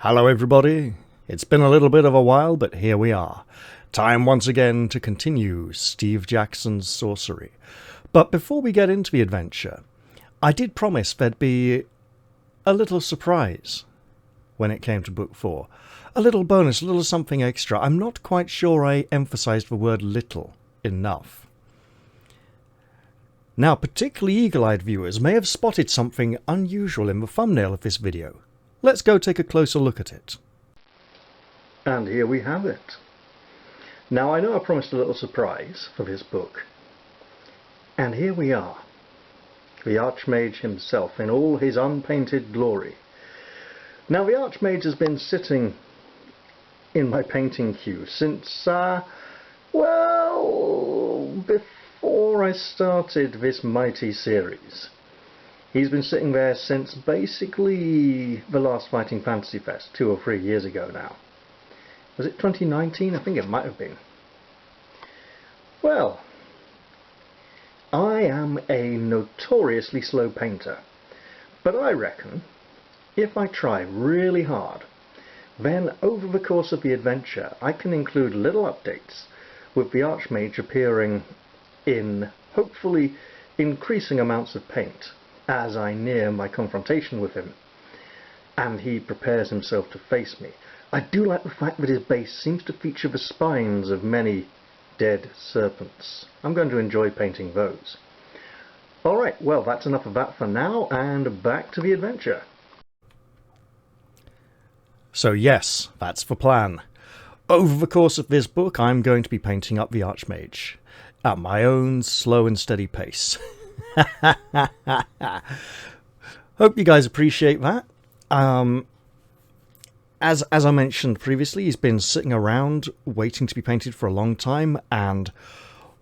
Hello everybody, it's been a little bit of a while, but here we are. Time once again to continue Steve Jackson's Sorcery. But before we get into the adventure, I did promise there'd be a little surprise when it came to Book 4. A little bonus, a little something extra. I'm not quite sure I emphasized the word little enough. Now, particularly eagle-eyed viewers may have spotted something unusual in the thumbnail of this video. Let's go take a closer look at it. And here we have it. Now, I know I promised a little surprise for this book. And here we are. The Archmage himself in all his unpainted glory. Now, the Archmage has been sitting in my painting queue since, before I started this mighty series. He's been sitting there since basically the last Fighting Fantasy Fest, 2 or 3 years ago now. Was it 2019? I think it might have been. Well, I am a notoriously slow painter, but I reckon if I try really hard, then over the course of the adventure I can include little updates with the Archmage appearing in hopefully increasing amounts of paint as I near my confrontation with him, and he prepares himself to face me. I do like the fact that his base seems to feature the spines of many dead serpents. I'm going to enjoy painting those. Alright, well, that's enough of that for now, and back to the adventure. So yes, that's the plan. Over the course of this book, I'm going to be painting up the Archmage at my own slow and steady pace. Hope you guys appreciate that. As I mentioned previously, he's been sitting around waiting to be painted for a long time, and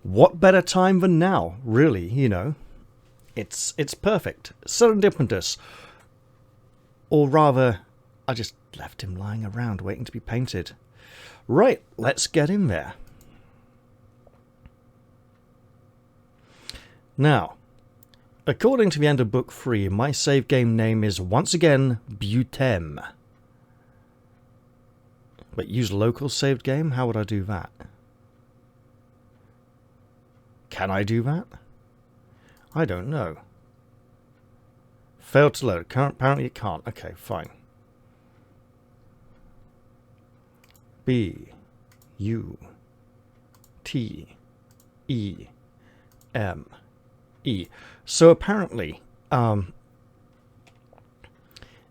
what better time than now, really, you know. It's perfect. Serendipitous. Or rather, I just left him lying around waiting to be painted. Right, let's get in there. Now, according to the end of Book 3, my save game name is once again Butem. But use local saved game? How would I do that? Can I do that? I don't know. Failed to load. Apparently it can't. Okay, fine. B-U-T-E-M-E. So apparently,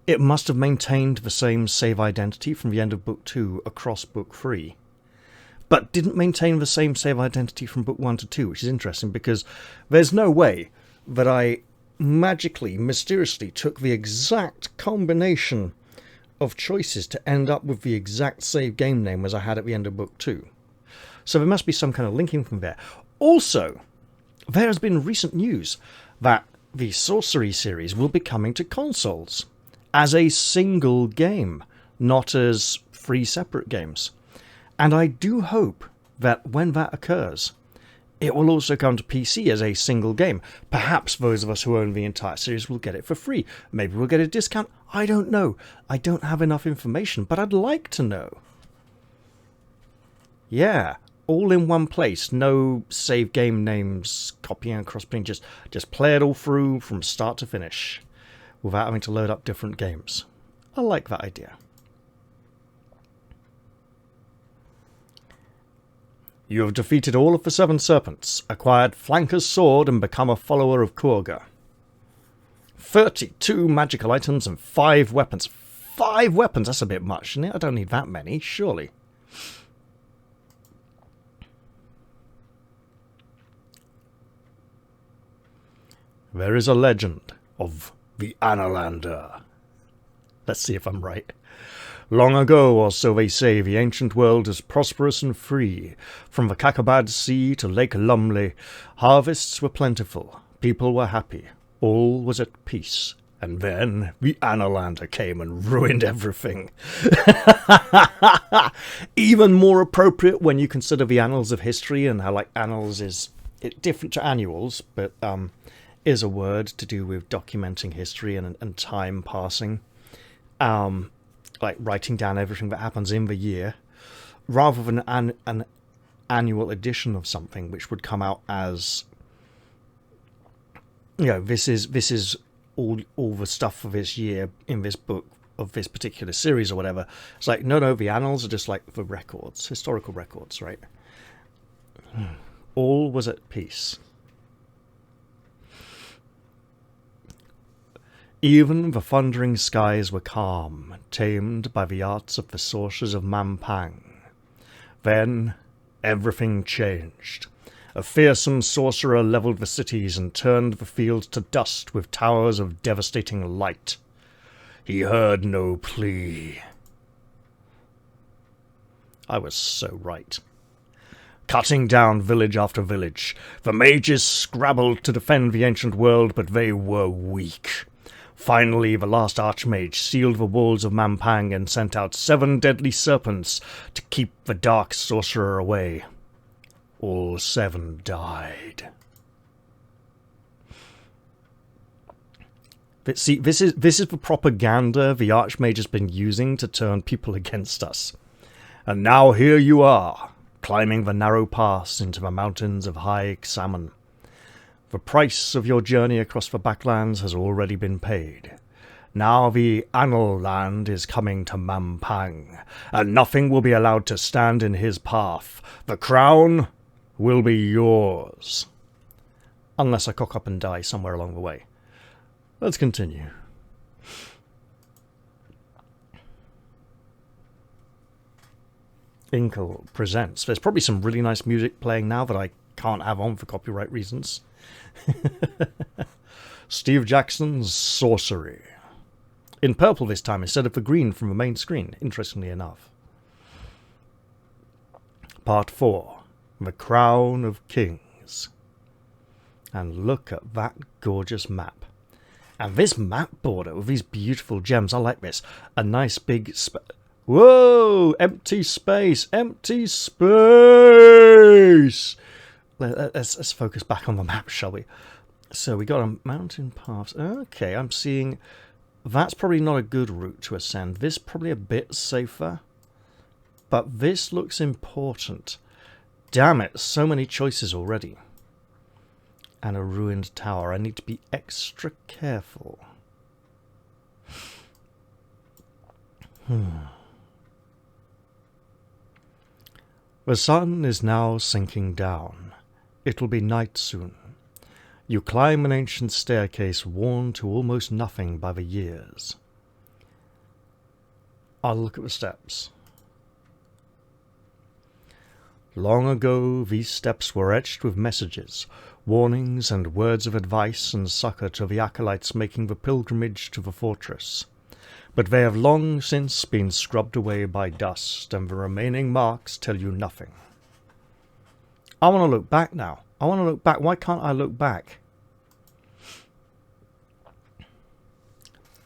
it must have maintained the same save identity from the end of Book 2 across Book 3, but didn't maintain the same save identity from Book 1 to 2, which is interesting because there's no way that I magically, mysteriously took the exact combination of choices to end up with the exact save game name as I had at the end of Book 2. So there must be some kind of linking from there. Also, there has been recent news that the Sorcery series will be coming to consoles as a single game, not as 3 separate games. And I do hope that when that occurs, it will also come to PC as a single game. Perhaps those of us who own the entire series will get it for free. Maybe we'll get a discount. I don't know. I don't have enough information, but I'd like to know. Yeah, all in one place. No save game names, copying and cross-playing. Just play it all through from start to finish without having to load up different games. I like that idea. You have defeated all of the 7 serpents, acquired Flanker's sword, and become a follower of Kurga. 32 magical items and 5 weapons. 5 weapons? That's a bit much, isn't it? I don't need that many, surely. There is a legend of the Analander. Let's see if I'm right. Long ago, or so they say, the ancient world is prosperous and free. From the Kakabad Sea to Lake Lumley, harvests were plentiful, people were happy, all was at peace. And then the Analander came and ruined everything. Even more appropriate when you consider the annals of history and how, like, annals is different to annuals, but is a word to do with documenting history and time passing. like writing down everything that happens in the year, rather than an annual edition of something which would come out as, you know, this is all the stuff for this year in this book of this particular series or whatever. It's like, no, the annals are just like the records, historical records, right? All was at peace. Even the thundering skies were calm, tamed by the arts of the sorcerers of Mampang. Then everything changed. A fearsome sorcerer levelled the cities and turned the fields to dust with towers of devastating light. He heard no plea. I was so right. Cutting down village after village, the mages scrabbled to defend the ancient world, but they were weak. Finally, the last Archmage sealed the walls of Mampang and sent out 7 deadly serpents to keep the dark sorcerer away. All 7 died. But see, this is the propaganda the Archmage has been using to turn people against us. And now here you are, climbing the narrow pass into the mountains of High Salmon. The price of your journey across the Baklands has already been paid. Now the Analand is coming to Mampang, and nothing will be allowed to stand in his path. The crown will be yours. Unless I cock up and die somewhere along the way. Let's continue. Inkle presents. There's probably some really nice music playing now that I can't have on for copyright reasons. Steve Jackson's Sorcery. In purple this time instead of the green from the main screen, interestingly enough. Part 4. The Crown of Kings. And look at that gorgeous map. And this map border with these beautiful gems, I like this. A nice big... Whoa! Empty space! Empty space! Let's focus back on the map, shall we? So we got a mountain path. Okay, I'm seeing... That's probably not a good route to ascend. This probably a bit safer. But this looks important. Damn it, so many choices already. And a ruined tower. I need to be extra careful. The sun is now sinking down. It will be night soon. You climb an ancient staircase worn to almost nothing by the years. I'll look at the steps. Long ago, these steps were etched with messages, warnings and words of advice and succor to the acolytes making the pilgrimage to the fortress. But they have long since been scrubbed away by dust, and the remaining marks tell you nothing. I want to look back now. I want to look back. Why can't I look back?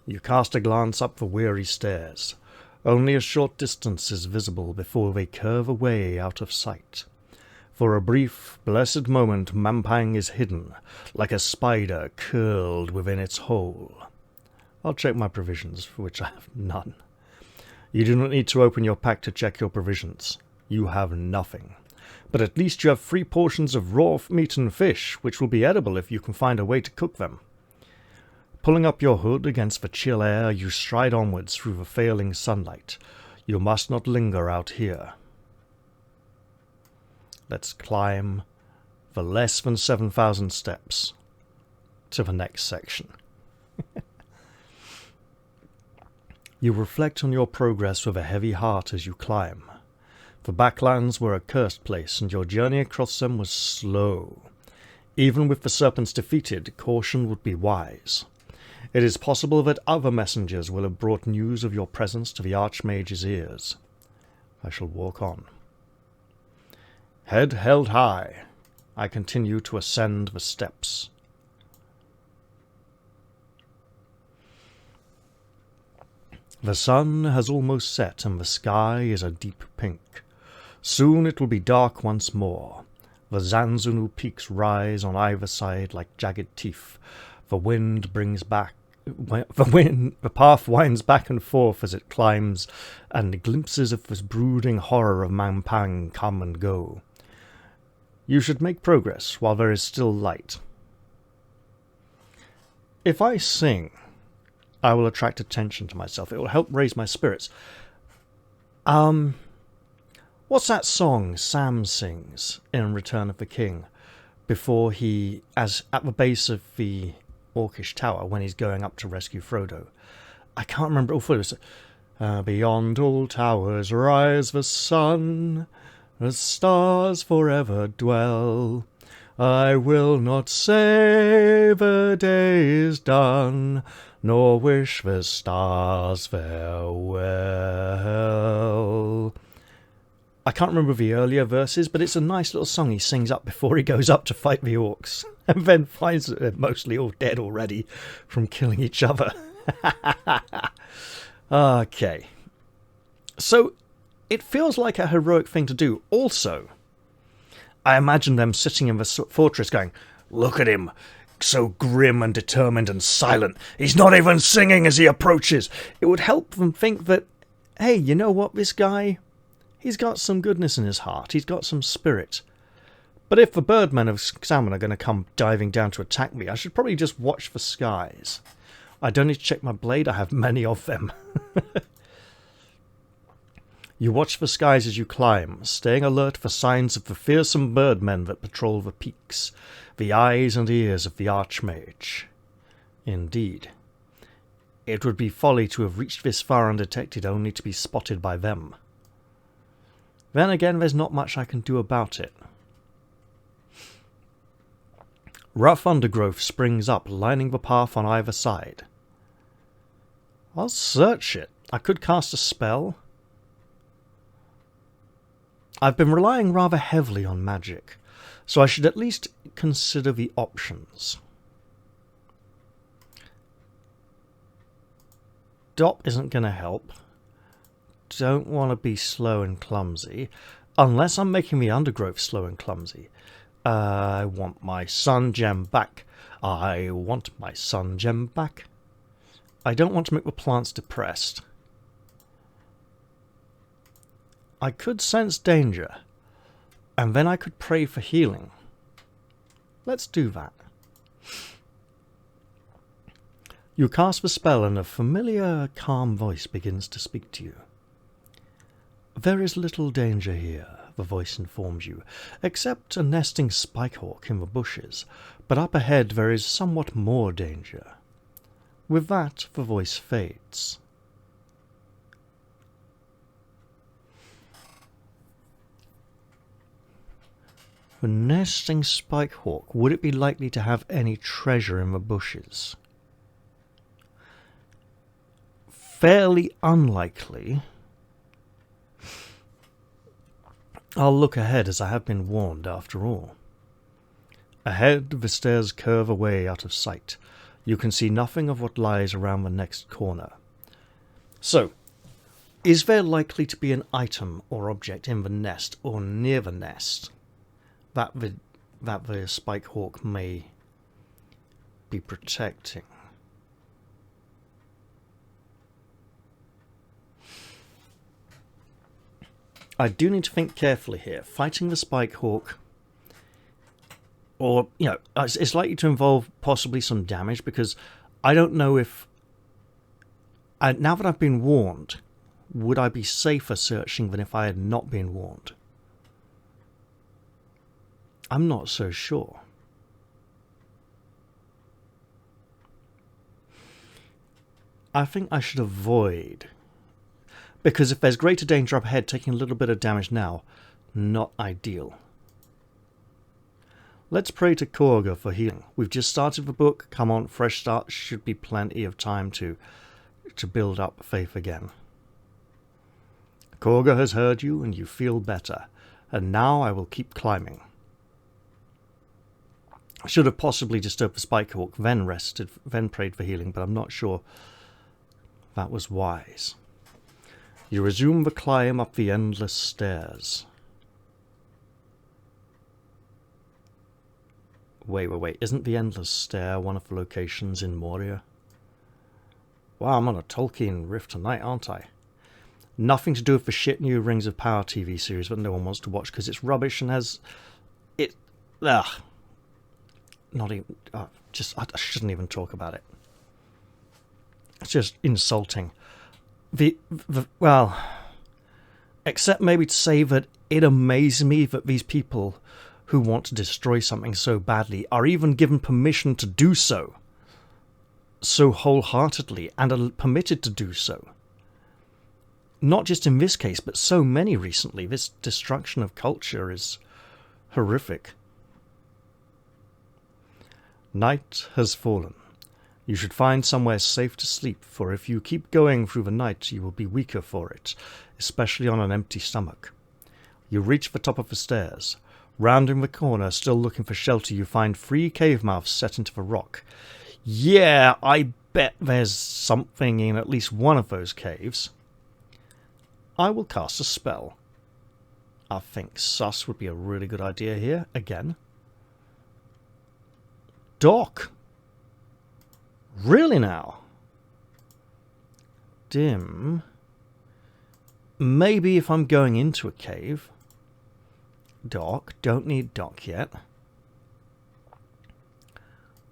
You cast a glance up the weary stairs. Only a short distance is visible before they curve away out of sight. For a brief, blessed moment, Mampang is hidden, like a spider curled within its hole. I'll check my provisions, for which I have none. You do not need to open your pack to check your provisions. You have nothing. But at least you have 3 portions of raw meat and fish, which will be edible if you can find a way to cook them. Pulling up your hood against the chill air, you stride onwards through the failing sunlight. You must not linger out here. Let's climb the less than 7,000 steps to the next section. You reflect on your progress with a heavy heart as you climb. The Baklands were a cursed place, and your journey across them was slow. Even with the serpents defeated, caution would be wise. It is possible that other messengers will have brought news of your presence to the Archmage's ears. I shall walk on. Head held high, I continue to ascend the steps. The sun has almost set, and the sky is a deep pink. Soon it will be dark once more. The Zanzunu peaks rise on either side like jagged teeth. The wind brings back The path winds back and forth as it climbs, and the glimpses of this brooding horror of Mampang come and go. You should make progress while there is still light. If I sing, I will attract attention to myself. It will help raise my spirits. What's that song Sam sings in Return of the King before he, as at the base of the Orcish Tower, when he's going up to rescue Frodo? I can't remember. Beyond all towers rise the sun, the stars forever dwell. I will not say the day is done, nor wish the stars farewell. I can't remember the earlier verses, but it's a nice little song he sings up before he goes up to fight the orcs, and then finds that they're mostly all dead already from killing each other. Okay. So, it feels like a heroic thing to do. Also, I imagine them sitting in the fortress going, "Look at him, so grim and determined and silent. He's not even singing as he approaches." It would help them think that, hey, you know what, this guy, he's got some goodness in his heart. He's got some spirit. But if the birdmen of Salmon are going to come diving down to attack me, I should probably just watch the skies. I don't need to check my blade. I have many of them. You watch the skies as you climb, staying alert for signs of the fearsome birdmen that patrol the peaks, the eyes and ears of the Archmage. Indeed. It would be folly to have reached this far undetected only to be spotted by them. Then again, there's not much I can do about it. Rough undergrowth springs up, lining the path on either side. I'll search it. I could cast a spell. I've been relying rather heavily on magic, so I should at least consider the options. Dop isn't going to help. Don't want to be slow and clumsy, unless I'm making the undergrowth slow and clumsy. I want my sun gem back. I want my sun gem back. I don't want to make the plants depressed. I could sense danger, and then I could pray for healing. Let's do that. You cast the spell and a familiar, calm voice begins to speak to you. There is little danger here, the voice informs you, except a nesting spikehawk in the bushes, but up ahead there is somewhat more danger. With that, the voice fades. The nesting spikehawk, would it be likely to have any treasure in the bushes? Fairly unlikely. I'll look ahead, as I have been warned after all. Ahead, the stairs curve away out of sight. You can see nothing of what lies around the next corner. So, is there likely to be an item or object in the nest or near the nest that the spikehawk may be protecting? I do need to think carefully here. Fighting the spikehawk, or, you know, it's likely to involve possibly some damage, because I don't know if... now that I've been warned, would I be safer searching than if I had not been warned? I'm not so sure. I think I should avoid, because if there's greater danger up ahead, taking a little bit of damage now, not ideal. Let's pray to Korga for healing. We've just started the book. Come on, fresh start. Should be plenty of time to build up faith again. Korga has heard you, and you feel better. And now I will keep climbing. I should have possibly disturbed the spikehawk, then rested, then prayed for healing, but I'm not sure that was wise. You resume the climb up the endless stairs. Wait. Isn't the endless stair one of the locations in Moria? Wow, I'm on a Tolkien riff tonight, aren't I? Nothing to do with the shit new Rings of Power TV series that no one wants to watch because it's rubbish and has... It... Ugh. Not even... I shouldn't even talk about it. It's just insulting. Well... Except maybe to say that it amazes me that these people who want to destroy something so badly are even given permission to do so wholeheartedly and are permitted to do so. Not just in this case, but so many recently. This destruction of culture is horrific. Night has fallen. You should find somewhere safe to sleep, for if you keep going through the night, you will be weaker for it, especially on an empty stomach. You reach the top of the stairs. Rounding the corner, still looking for shelter, you find 3 cave mouths set into the rock. Yeah, I bet there's something in at least one of those caves. I will cast a spell. I think sus would be a really good idea here, again. Dock! Really now? Dim. Maybe if I'm going into a cave. Dock. Don't need dock yet.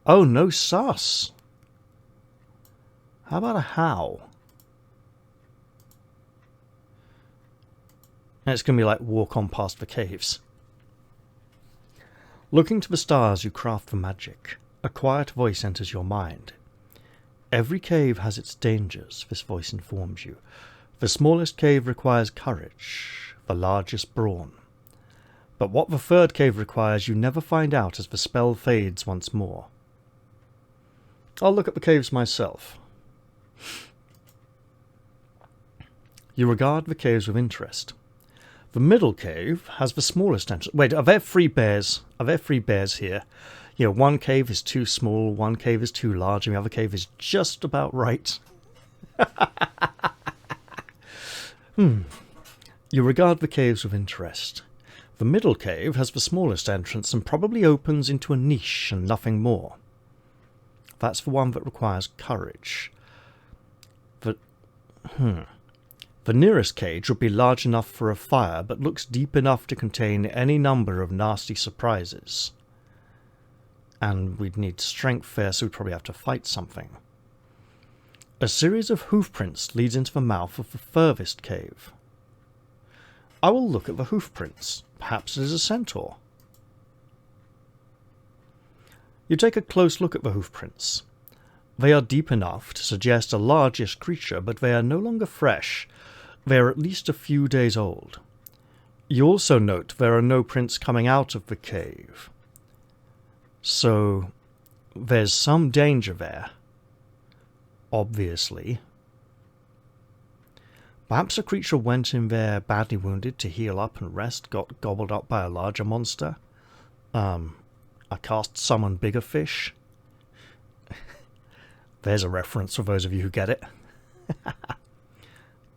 Oh, no sus. How about a how? And it's going to be like walk on past the caves. Looking to the stars, you craft the magic. A quiet voice enters your mind. Every cave has its dangers, this voice informs you. The smallest cave requires courage, the largest brawn. But what the third cave requires you never find out as the spell fades once more. I'll look at the caves myself. You regard the caves with interest. The middle cave has the smallest entrance. Wait, are there 3 bears? Are there 3 bears here? You know, one cave is too small, one cave is too large, and the other cave is just about right. You regard the caves with interest. The middle cave has the smallest entrance and probably opens into a niche and nothing more. That's the one that requires courage. The nearest cage would be large enough for a fire, but looks deep enough to contain any number of nasty surprises. And we'd need strength there, so we'd probably have to fight something. A series of hoofprints leads into the mouth of the furthest cave. I will look at the hoofprints. Perhaps it is a centaur. You take a close look at the hoofprints. They are deep enough to suggest a largish creature, but they are no longer fresh. They are at least a few days old. You also note there are no prints coming out of the cave. So, there's some danger there. Obviously. Perhaps a creature went in there badly wounded to heal up and rest, got gobbled up by a larger monster. I cast Summon Bigger Fish. There's a reference for those of you who get it.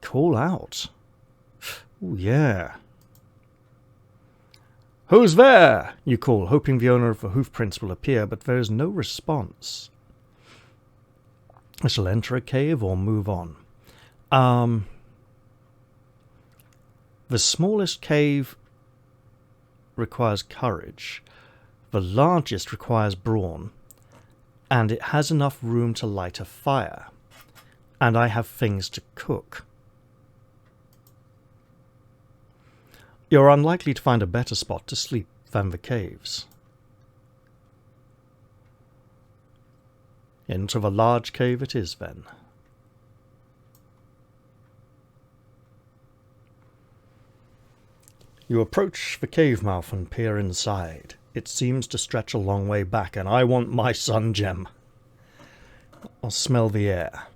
Call out. Ooh, yeah. Who's there? You call, hoping the owner of the hoofprints will appear, but there is no response. I shall enter a cave or move on. The smallest cave requires courage. The largest requires brawn. And it has enough room to light a fire. And I have things to cook. You're unlikely to find a better spot to sleep than the caves. Into the large cave it is, then. You approach the cave mouth and peer inside. It seems to stretch a long way back, and I want my sun gem. I'll smell the air.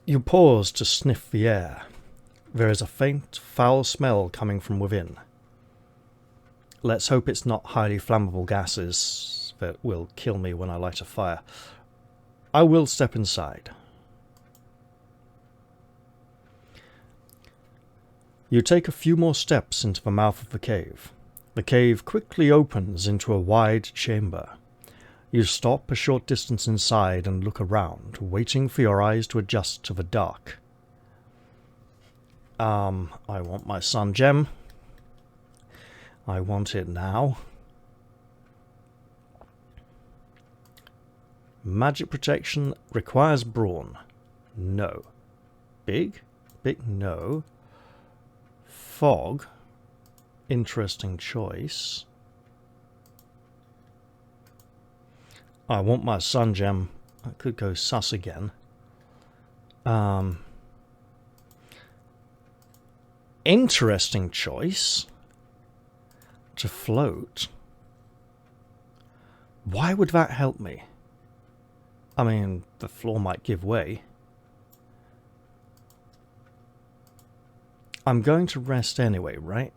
You pause to sniff the air. There is a faint, foul smell coming from within. Let's hope it's not highly flammable gases that will kill me when I light a fire. I will step inside. You take a few more steps into the mouth of the cave. The cave quickly opens into a wide chamber. You stop a short distance inside and look around, waiting for your eyes to adjust to the dark. I want my sun gem. I want it now. Magic protection requires brawn. No. Big? Big? No. Fog. Interesting choice. I want my sun gem. I could go sus again. Interesting choice. To float. Why would that help me? I mean, the floor might give way. I'm going to rest anyway, right?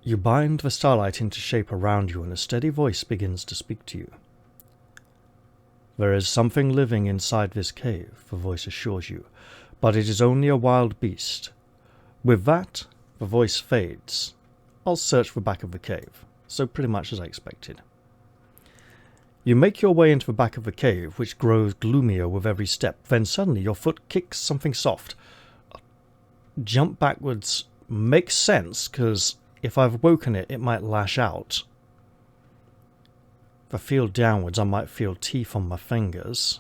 You bind the starlight into shape around you and a steady voice begins to speak to you. There is something living inside this cave, the voice assures you, but it is only a wild beast. With that, the voice fades. I'll search the back of the cave, so pretty much as I expected. You make your way into the back of the cave, which grows gloomier with every step. Then suddenly your foot kicks something soft. Jump backwards makes sense, because if I've woken it, it might lash out. If I feel downwards, I might feel teeth on my fingers.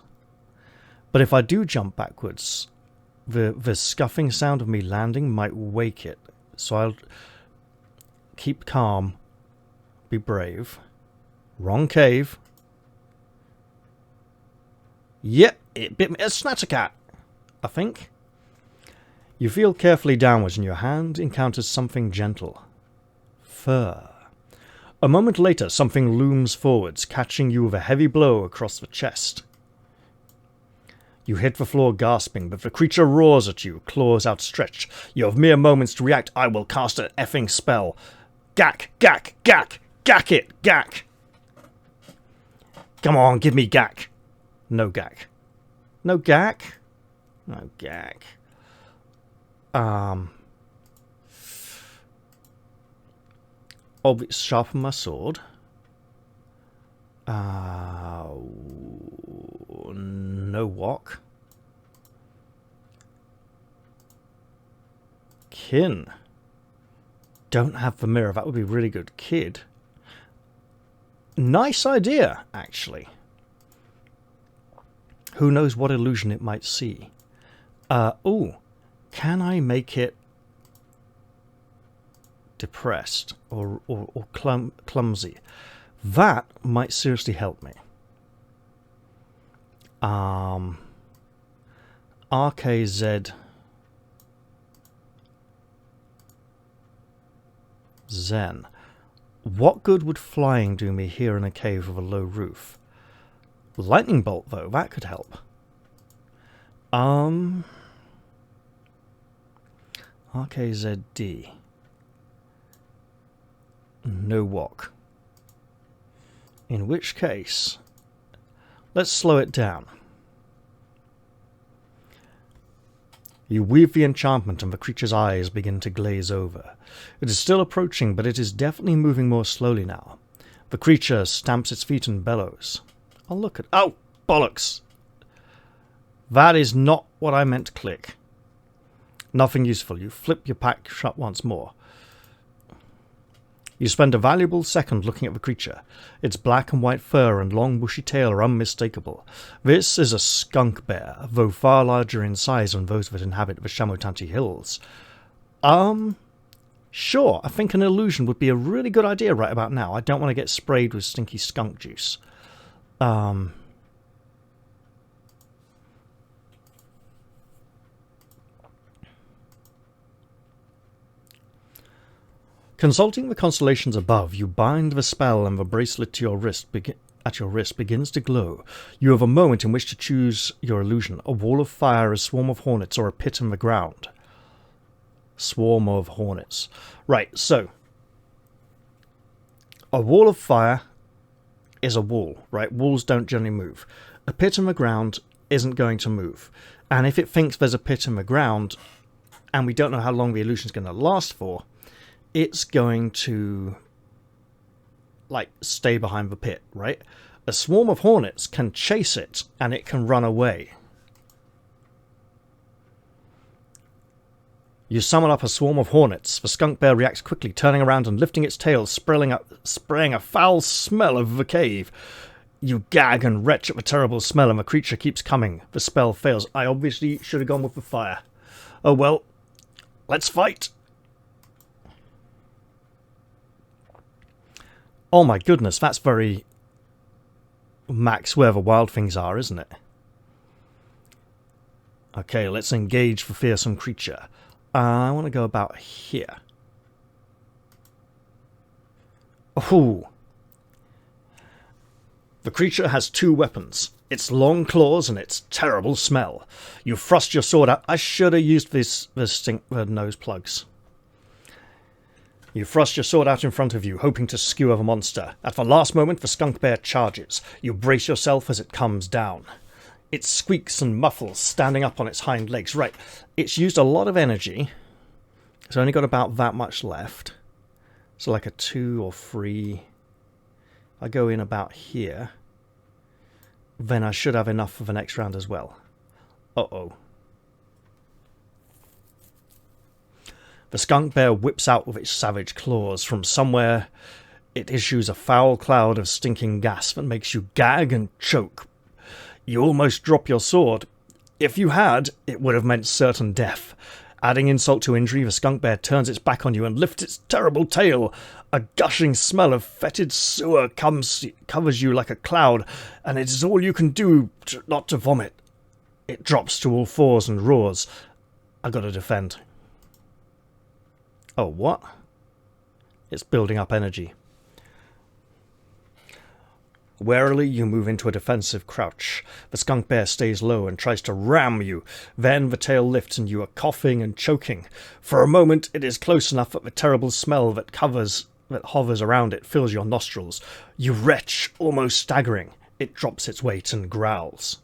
But if I do jump backwards, the scuffing sound of me landing might wake it. So I'll keep calm, be brave. Wrong cave. Yep, it bit me. A snattercat, I think. You feel carefully downwards and your hand encounters something gentle. Fur. A moment later, something looms forwards, catching you with a heavy blow across the chest. You hit the floor gasping, but the creature roars at you, claws outstretched. You have mere moments to react. I will cast an effing spell. Gack, gack, gack, gack it, gack. Come on, give me gack. No gack. No gack? No gack. Sharpen my sword. No walk. Kin. Don't have the mirror. That would be really good. Kid. Nice idea, actually. Who knows what illusion it might see. Can I make it depressed or clumsy? That might seriously help me. RKZ Zen. What good would flying do me here in a cave with a low roof? Lightning bolt, though, that could help. RKZD. No walk. In which case, let's slow it down. You weave the enchantment and the creature's eyes begin to glaze over. It is still approaching, but it is definitely moving more slowly now. The creature stamps its feet and bellows. I'll look at... Oh, bollocks! That is not what I meant to click. Nothing useful. You flip your pack shut once more. You spend a valuable second looking at the creature. Its black and white fur and long bushy tail are unmistakable. This is a skunk bear, though far larger in size than those that inhabit the Shamutanti Hills. Sure, I think an illusion would be a really good idea right about now. I don't want to get sprayed with stinky skunk juice. Consulting the constellations above, you bind the spell and the bracelet to your wrist begins to glow. You have a moment in which to choose your illusion. A wall of fire, a swarm of hornets, or a pit in the ground. Swarm of hornets. Right, so a wall of fire is a wall, right? Walls don't generally move. A pit in the ground isn't going to move. And if it thinks there's a pit in the ground, and we don't know how long the illusion is going to last for, it's going to like, stay behind the pit, right? A swarm of hornets can chase it, and it can run away. You summon up a swarm of hornets. The skunk bear reacts quickly, turning around and lifting its tail, spraying a foul smell over the cave. You gag and retch at the terrible smell, and the creature keeps coming. The spell fails. I obviously should have gone with the fire. Oh well. Let's fight. Oh my goodness, that's very max where the wild things are, isn't it? Okay, let's engage the fearsome creature. I want to go about here. Oh. The creature has two weapons. Its long claws and its terrible smell. You thrust your sword out. I should have used the nose plugs. You thrust your sword out in front of you, hoping to skewer the monster. At the last moment, the skunk bear charges. You brace yourself as it comes down. It squeaks and muffles, standing up on its hind legs. Right, it's used a lot of energy. It's only got about that much left. So like a 2 or 3. I go in about here. Then I should have enough for the next round as well. Uh-oh. The skunk bear whips out with its savage claws. From somewhere, it issues a foul cloud of stinking gas that makes you gag and choke. You almost drop your sword. If you had, it would have meant certain death. Adding insult to injury, the skunk bear turns its back on you and lifts its terrible tail. A gushing smell of fetid sewer covers you like a cloud, and it is all you can do not to vomit. It drops to all fours and roars. I gotta defend. Oh, what? It's building up energy. Warily, you move into a defensive crouch. The skunk bear stays low and tries to ram you. Then the tail lifts and you are coughing and choking. For a moment, it is close enough that the terrible smell that hovers around it fills your nostrils. You retch, almost staggering. It drops its weight and growls.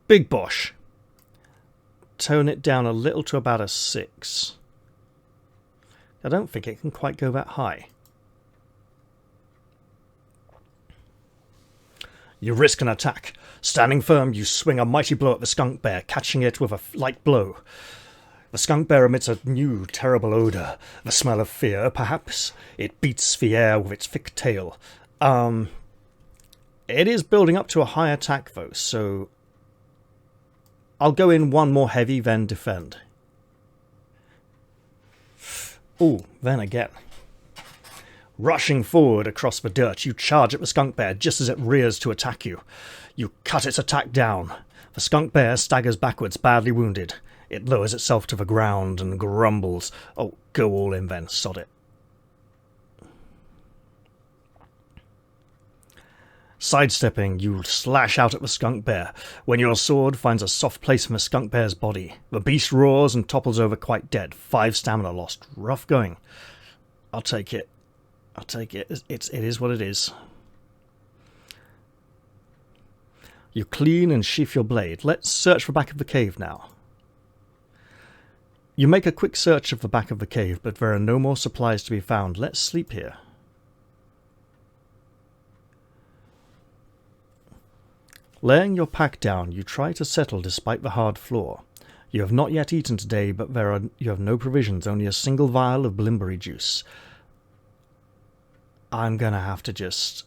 Big Bosh. Tone it down a little to about a 6. I don't think it can quite go that high. You risk an attack. Standing firm, you swing a mighty blow at the skunk bear, catching it with a light blow. The skunk bear emits a new, terrible odour. The smell of fear, perhaps? It beats the air with its thick tail. It is building up to a high attack, though, so I'll go in one more heavy, then defend. Ooh, then again. Rushing forward across the dirt, you charge at the skunk bear just as it rears to attack you. You cut its attack down. The skunk bear staggers backwards, badly wounded. It lowers itself to the ground and grumbles. Oh, go all in then, sod it. Sidestepping, you slash out at the skunk bear. When your sword finds a soft place in the skunk bear's body, the beast roars and topples over quite dead. 5 stamina lost. Rough going. I'll take it. I'll take it. It is what it is. You clean and sheath your blade. Let's search the back of the cave now. You make a quick search of the back of the cave, but there are no more supplies to be found. Let's sleep here. Laying your pack down, you try to settle despite the hard floor. You have not yet eaten today, but you have no provisions, only a single vial of blimberry juice. I'm gonna have to just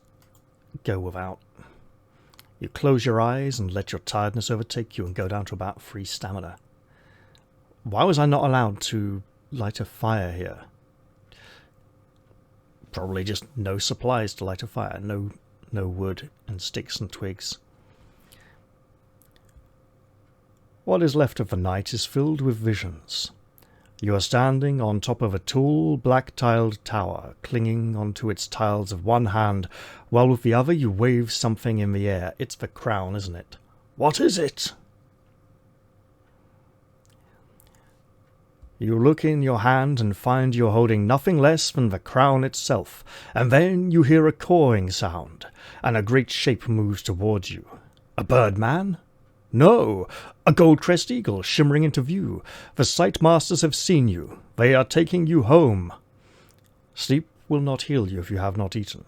go without. You close your eyes and let your tiredness overtake you and go down to about 3 stamina. Why was I not allowed to light a fire here? Probably just no supplies to light a fire. No wood and sticks and twigs. What is left of the night is filled with visions. You are standing on top of a tall, black-tiled tower, clinging onto its tiles of one hand, while with the other you wave something in the air. It's the crown, isn't it? What is it? You look in your hand and find you're holding nothing less than the crown itself, and then you hear a cawing sound, and a great shape moves towards you. A birdman? No, a gold-crest eagle shimmering into view. The sight masters have seen you. They are taking you home. Sleep will not heal you if you have not eaten.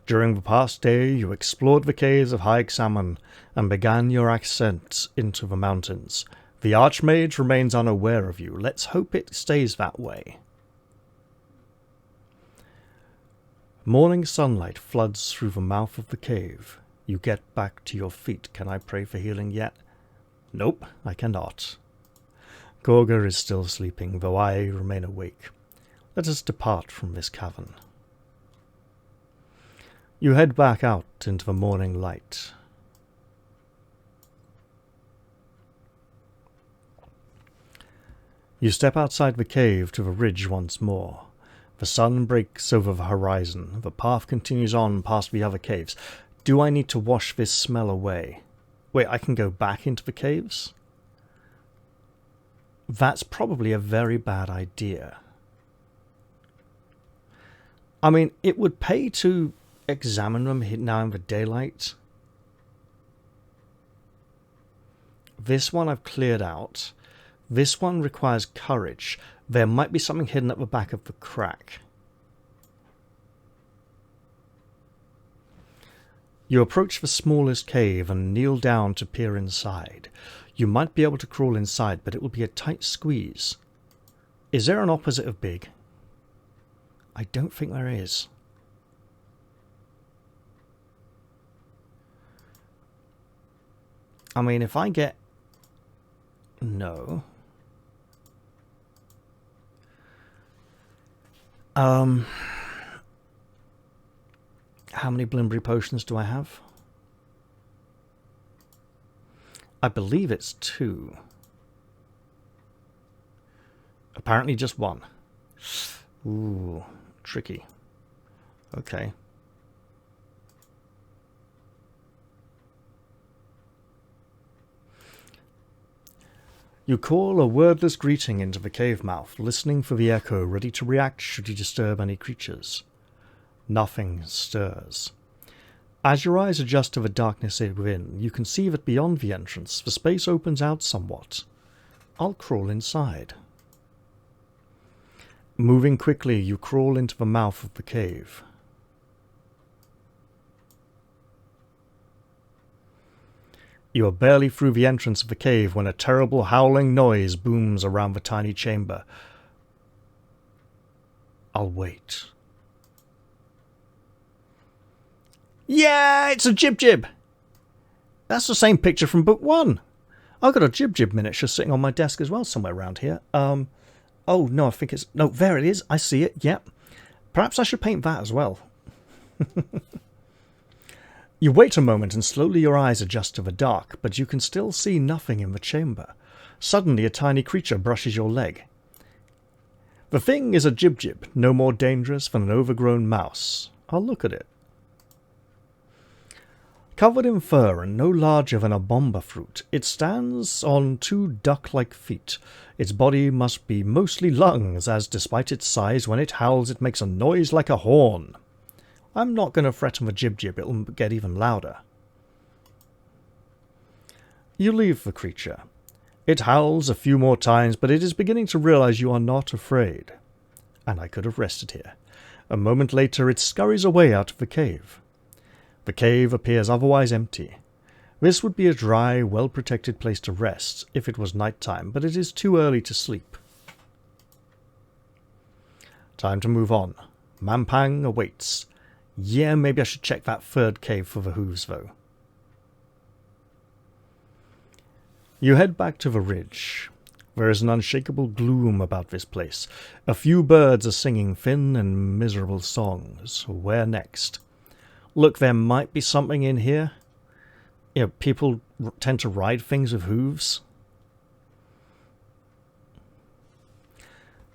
During the past day, you explored the caves of High Examine and began your ascent into the mountains. The Archmage remains unaware of you. Let's hope it stays that way. Morning sunlight floods through the mouth of the cave. You get back to your feet. Can I pray for healing yet? Nope, I cannot. Gorga is still sleeping, though I remain awake. Let us depart from this cavern. You head back out into the morning light. You step outside the cave to the ridge once more. The sun breaks over the horizon. The path continues on past the other caves. Do I need to wash this smell away? Wait, I can go back into the caves? That's probably a very bad idea. I mean, it would pay to examine them now in the daylight. This one I've cleared out. This one requires courage. There might be something hidden at the back of the crack. You approach the smallest cave and kneel down to peer inside. You might be able to crawl inside, but it will be a tight squeeze. Is there an opposite of big? I don't think there is. I mean, if I get... No. How many Blimbry potions do I have? I believe it's 2. Apparently just 1. Ooh, tricky. Okay. You call a wordless greeting into the cave mouth, listening for the echo, ready to react should you disturb any creatures. Nothing stirs. As your eyes adjust to the darkness within, you can see that beyond the entrance, the space opens out somewhat. I'll crawl inside. Moving quickly, you crawl into the mouth of the cave. You are barely through the entrance of the cave when a terrible howling noise booms around the tiny chamber. I'll wait. Yeah, it's a Jib-Jib! That's the same picture from book 1. I've got a Jib-Jib miniature sitting on my desk as well somewhere around here. Oh, no, I think it's... No, there it is. I see it, yep. Perhaps I should paint that as well. You wait a moment and slowly your eyes adjust to the dark, but you can still see nothing in the chamber. Suddenly a tiny creature brushes your leg. The thing is a Jib-Jib, no more dangerous than an overgrown mouse. I'll look at it. Covered in fur and no larger than a bomba fruit, it stands on 2 duck-like feet. Its body must be mostly lungs, as despite its size, when it howls it makes a noise like a horn. I'm not going to threaten the Jib-Jib, it'll get even louder. You leave the creature. It howls a few more times, but it is beginning to realize you are not afraid. And I could have rested here. A moment later it scurries away out of the cave. The cave appears otherwise empty. This would be a dry, well-protected place to rest if it was night time, but it is too early to sleep. Time to move on. Mampang awaits. Yeah, maybe I should check that 3rd cave for the hooves, though. You head back to the ridge. There is an unshakable gloom about this place. A few birds are singing thin and miserable songs. Where next? Look, there might be something in here. You know, people tend to ride things with hooves.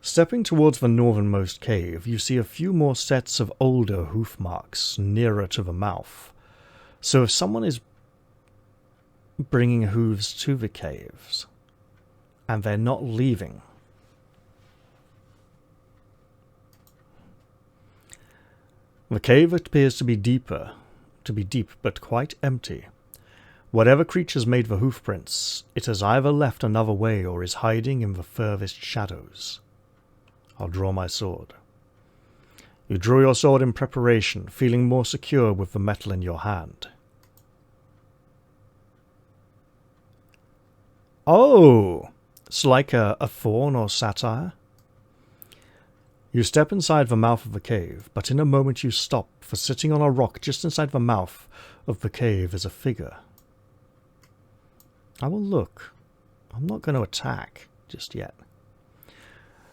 Stepping towards the northernmost cave, you see a few more sets of older hoof marks nearer to the mouth. So if someone is bringing hooves to the caves, and they're not leaving, the cave appears to be deep but quite empty. Whatever creatures made the hoof prints, it has either left another way or is hiding in the furthest shadows. I'll draw my sword. You drew your sword in preparation, feeling more secure with the metal in your hand. Oh! It's like a fawn or satyr. You step inside the mouth of the cave, but in a moment you stop, for sitting on a rock just inside the mouth of the cave is a figure. I will look. I'm not going to attack just yet.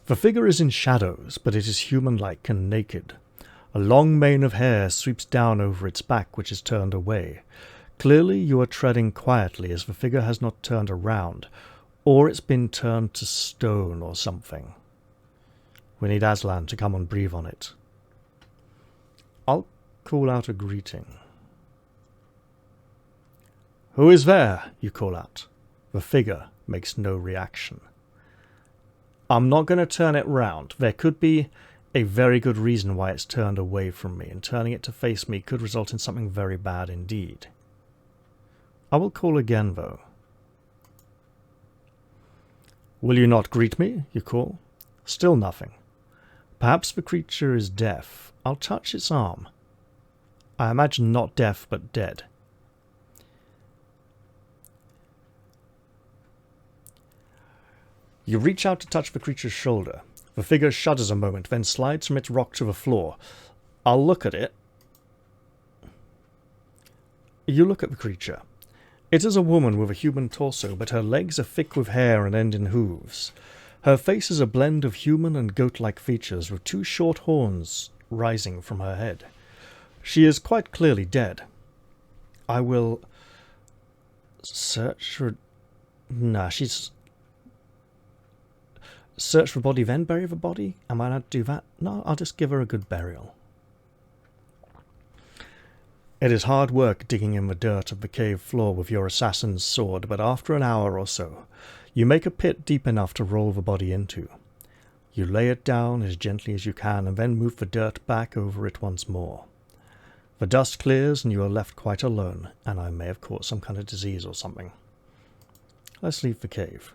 The figure is in shadows, but it is human-like and naked. A long mane of hair sweeps down over its back, which is turned away. Clearly you are treading quietly, as the figure has not turned around, or it's been turned to stone or something. We need Aslan to come and breathe on it. I'll call out a greeting. "Who is there?" you call out. The figure makes no reaction. I'm not going to turn it round. There could be a very good reason why it's turned away from me, and turning it to face me could result in something very bad indeed. I will call again, though. "Will you not greet me?" you call. Still nothing. Perhaps the creature is deaf. I'll touch its arm. I imagine not deaf, but dead. You reach out to touch the creature's shoulder. The figure shudders a moment, then slides from its rock to the floor. I'll look at it. You look at the creature. It is a woman with a human torso, but her legs are thick with hair and end in hooves. Her face is a blend of human and goat-like features, with two short horns rising from her head. She is quite clearly dead. I will search for... she's... Search for body, then bury the body? Am I allowed to do that? No, I'll just give her a good burial. It is hard work digging in the dirt of the cave floor with your assassin's sword, but after an hour or so, you make a pit deep enough to roll the body into. You lay it down as gently as you can, and then move the dirt back over it once more. The dust clears, and you are left quite alone, and I may have caught some kind of disease or something. Let's leave the cave.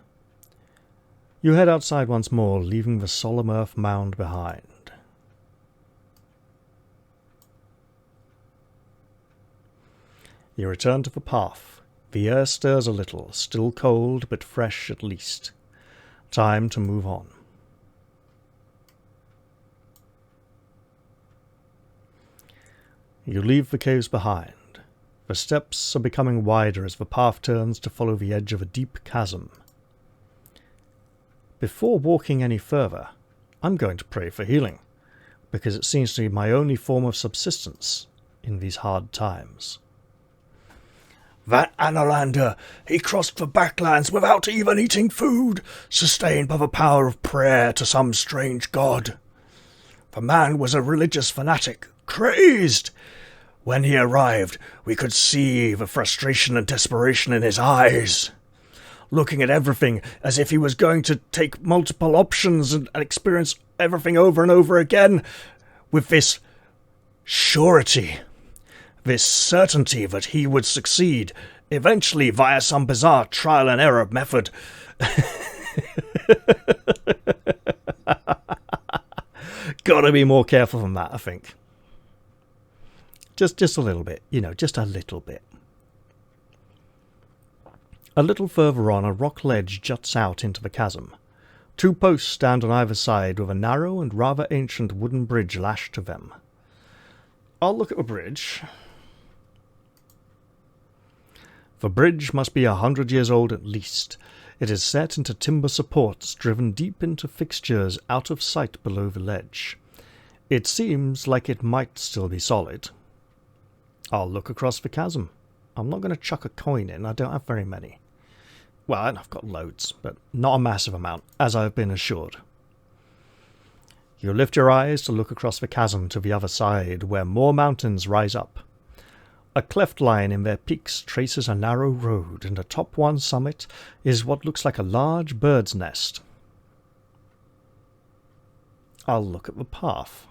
You head outside once more, leaving the solemn earth mound behind. You return to the path. The air stirs a little, still cold, but fresh at least. Time to move on. You leave the caves behind. The steps are becoming wider as the path turns to follow the edge of a deep chasm. Before walking any further, I'm going to pray for healing, because it seems to be my only form of subsistence in these hard times. That Analander, he crossed the Baklands without even eating food, sustained by the power of prayer to some strange god. The man was a religious fanatic, crazed. When he arrived, we could see the frustration and desperation in his eyes, looking at everything as if he was going to take multiple options and experience everything over and over again, with this surety, this certainty that he would succeed, eventually via some bizarre trial and error method. Gotta be more careful than that, I think. Just a little bit, just a little bit. A little further on, a rock ledge juts out into the chasm. Two posts stand on either side, with a narrow and rather ancient wooden bridge lashed to them. I'll look at the bridge. The bridge must be 100 years old at least. It is set into timber supports driven deep into fixtures out of sight below the ledge. It seems like it might still be solid. I'll look across the chasm. I'm not going to chuck a coin in. I don't have very many. Well, I've got loads, but not a massive amount, as I've been assured. You lift your eyes to look across the chasm to the other side, where more mountains rise up. A cleft line in their peaks traces a narrow road, and atop one summit is what looks like a large bird's nest. I'll look at the path.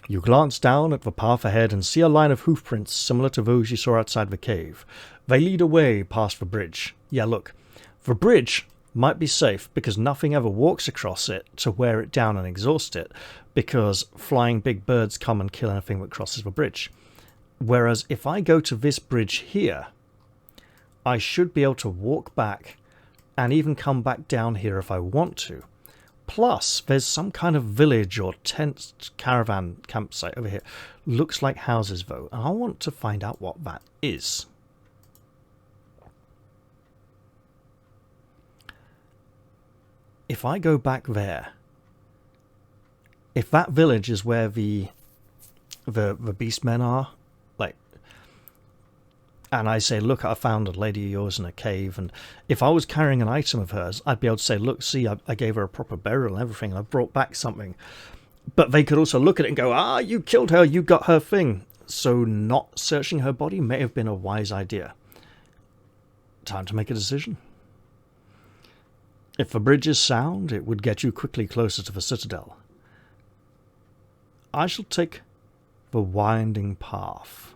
You glance down at the path ahead and see a line of hoofprints similar to those you saw outside the cave. They lead away past the bridge. Yeah, look. The bridge might be safe because nothing ever walks across it to wear it down and exhaust it, because flying big birds come and kill anything that crosses the bridge. Whereas if I go to this bridge here, I should be able to walk back and even come back down here if I want to. Plus, there's some kind of village or tent caravan campsite over here. Looks like houses, though, and I want to find out what that is. If I go back there, if that village is where the beastmen are, like, and I say, look, I found a lady of yours in a cave, and if I was carrying an item of hers, I'd be able to say, look, see, I gave her a proper burial and everything, and I brought back something. But they could also look at it and go, you killed her, you got her thing. So not searching her body may have been a wise idea. Time to make a decision. If the bridge is sound, it would get you quickly closer to the citadel. I shall take the winding path.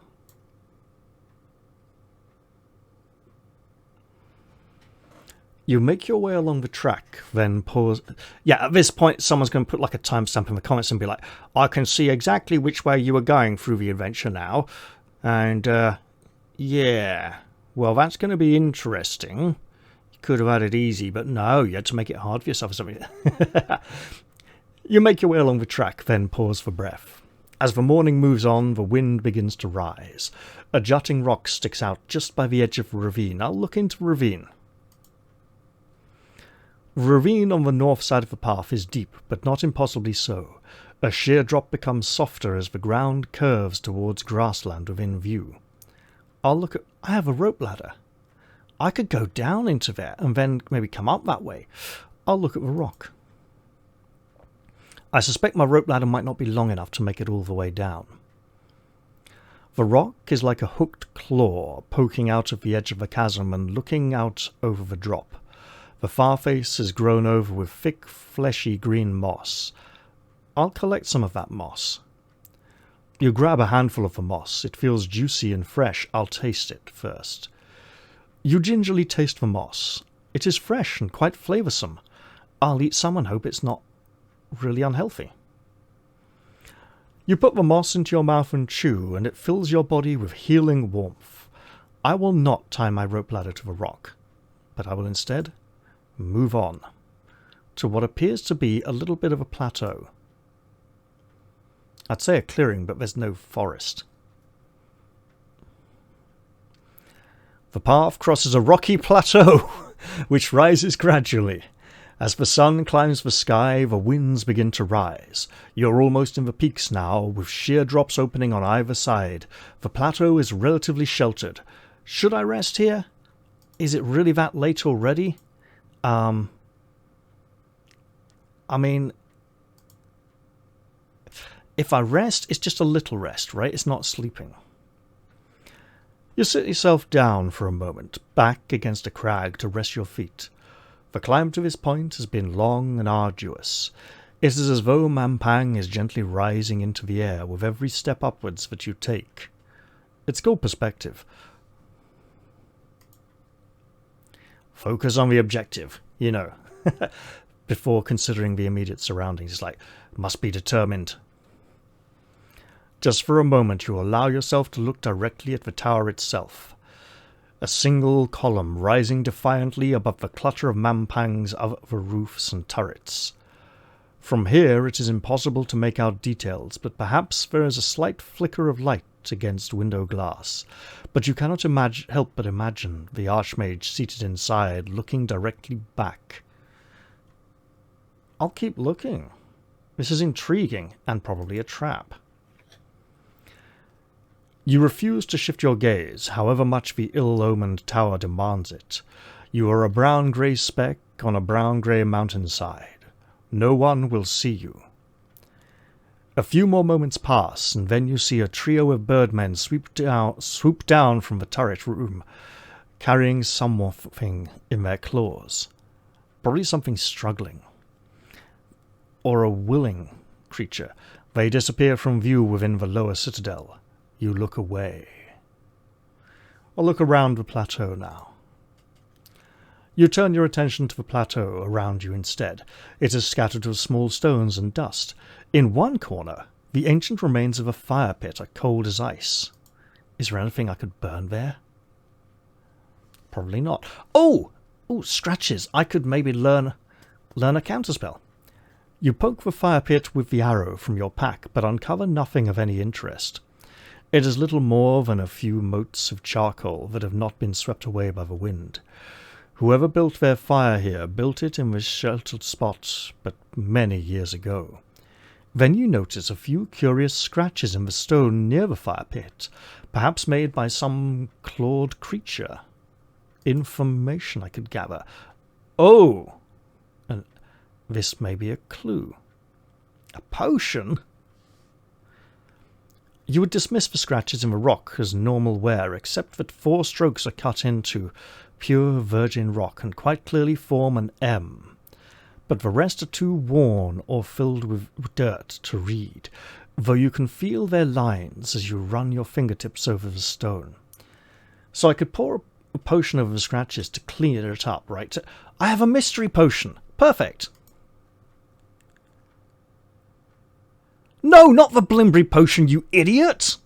You make your way along the track, then pause. Yeah, at this point, someone's going to put like a timestamp in the comments and be like, I can see exactly which way you were going through the adventure now. And, yeah, well, that's going to be interesting. You could have had it easy, but no, you had to make it hard for yourself or something. You make your way along the track, then pause for breath. As the morning moves on, the wind begins to rise. A jutting rock sticks out just by the edge of the ravine. I'll look into the ravine. The ravine on the north side of the path is deep, but not impossibly so. A sheer drop becomes softer as the ground curves towards grassland within view. I have a rope ladder. I could go down into there and then maybe come up that way. I'll look at the rock. I suspect my rope ladder might not be long enough to make it all the way down. The rock is like a hooked claw poking out of the edge of the chasm and looking out over the drop. The far face is grown over with thick, fleshy green moss. I'll collect some of that moss. You grab a handful of the moss. It feels juicy and fresh. I'll taste it first. You gingerly taste the moss. It is fresh and quite flavoursome. I'll eat some and hope it's not really unhealthy. You put the moss into your mouth and chew, and it fills your body with healing warmth. I will not tie my rope ladder to the rock, but I will instead move on to what appears to be a little bit of a plateau. I'd say a clearing, but there's no forest. The path crosses a rocky plateau, which rises gradually. As the sun climbs the sky, the winds begin to rise. You're almost in the peaks now, with sheer drops opening on either side. The plateau is relatively sheltered. Should I rest here? Is it really that late already? I mean, if I rest, it's just a little rest, right? It's not sleeping. You sit yourself down for a moment, back against a crag to rest your feet. The climb to this point has been long and arduous. It is as though Mampang is gently rising into the air with every step upwards that you take. It's called perspective. Focus on the objective, you know, before considering the immediate surroundings. It's like, must be determined. Just for a moment you allow yourself to look directly at the tower itself. A single column rising defiantly above the clutter of Mampang's other roofs and turrets. From here it is impossible to make out details, but perhaps there is a slight flicker of light against window glass. But you cannot help but imagine the Archmage seated inside, looking directly back. I'll keep looking. This is intriguing, and probably a trap. You refuse to shift your gaze, however much the ill-omened tower demands it. You are a brown-grey speck on a brown-grey mountainside. No one will see you. A few more moments pass, and then you see a trio of birdmen swoop down from the turret room, carrying something in their claws. Probably something struggling. Or a willing creature. They disappear from view within the lower citadel. You look away. I'll look around the plateau now. You turn your attention to the plateau around you instead. It is scattered with small stones and dust. In one corner, the ancient remains of a fire pit are cold as ice. Is there anything I could burn there? Probably not. Oh, scratches. I could maybe learn a counterspell. You poke the fire pit with the arrow from your pack, but uncover nothing of any interest. It is little more than a few motes of charcoal that have not been swept away by the wind. Whoever built their fire here built it in this sheltered spot, but many years ago. Then you notice a few curious scratches in the stone near the fire pit, perhaps made by some clawed creature. Information I could gather. Oh! And this may be a clue. A potion? You would dismiss the scratches in the rock as normal wear, except that 4 strokes are cut into pure virgin rock and quite clearly form an M. But the rest are too worn or filled with dirt to read, though you can feel their lines as you run your fingertips over the stone. So I could pour a potion over the scratches to clean it up, right? I have a mystery potion. Perfect. No, not the Blimbry potion, you idiot!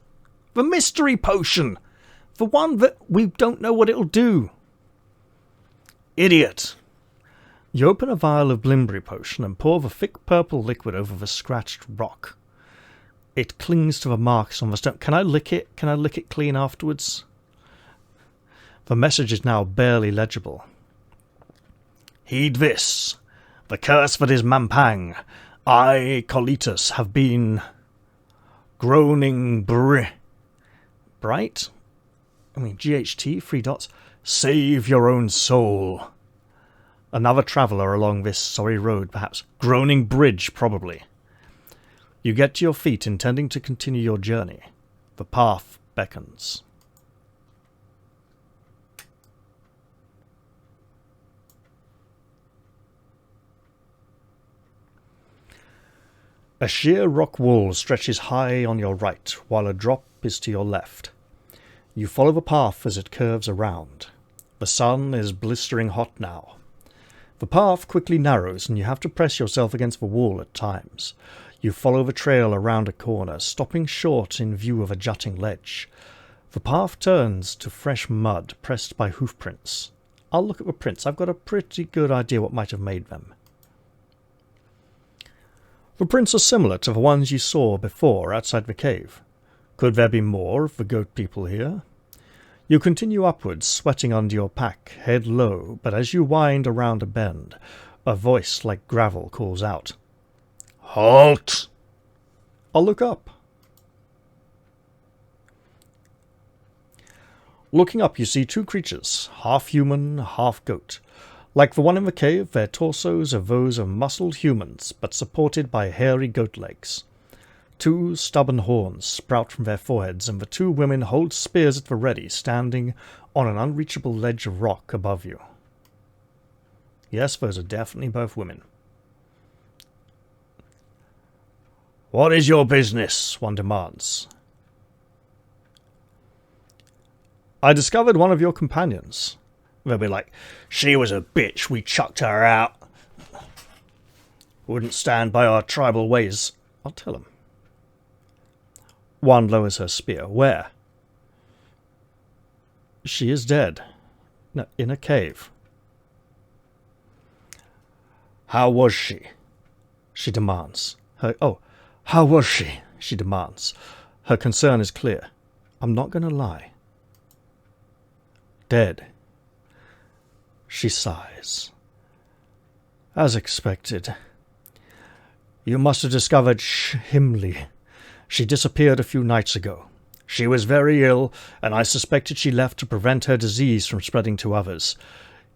The mystery potion! The one that we don't know what it'll do. Idiot. You open a vial of Blimbry potion and pour the thick purple liquid over the scratched rock. It clings to the marks on the stone. Can I lick it? Can I lick it clean afterwards? The message is now barely legible. Heed this. The curse that is Mampang. I, Colitus, have been groaning bright? GHT, 3 dots. Save your own soul. Another traveller along this sorry road, perhaps. Groaning bridge, probably. You get to your feet, intending to continue your journey. The path beckons. A sheer rock wall stretches high on your right, while a drop is to your left. You follow the path as it curves around. The sun is blistering hot now. The path quickly narrows, and you have to press yourself against the wall at times. You follow the trail around a corner, stopping short in view of a jutting ledge. The path turns to fresh mud pressed by hoof prints. I'll look at the prints. I've got a pretty good idea what might have made them. The prints are similar to the ones you saw before outside the cave. Could there be more of the goat people here? You continue upwards, sweating under your pack, head low, but as you wind around a bend, a voice like gravel calls out. Halt! I'll look up. Looking up, you see 2 creatures, half human, half goat. Like the one in the cave, their torsos are those of muscled humans, but supported by hairy goat legs. 2 stubborn horns sprout from their foreheads, and the 2 women hold spears at the ready, standing on an unreachable ledge of rock above you. Yes, those are definitely both women. What is your business? One demands. I discovered one of your companions. They'll be like, she was a bitch, we chucked her out. Wouldn't stand by our tribal ways. I'll tell him. One lowers her spear. Where? She is dead. No, in a cave. How was she? She demands. How was she? She demands. Her concern is clear. I'm not going to lie. Dead. She sighs. As expected. You must have discovered Himli. She disappeared a few nights ago. She was very ill, and I suspected she left to prevent her disease from spreading to others.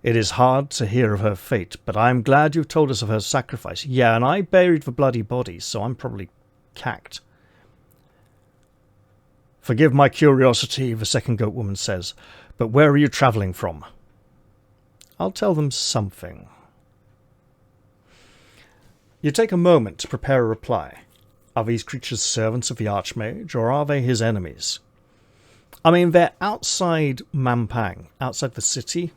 It is hard to hear of her fate, but I am glad you've told us of her sacrifice. Yeah, and I buried the bloody body, so I'm probably cacked. Forgive my curiosity, the second goat woman says, but where are you travelling from? I'll tell them something. You take a moment to prepare a reply. Are these creatures servants of the Archmage, or are they his enemies? I mean, they're outside Mampang, outside the city.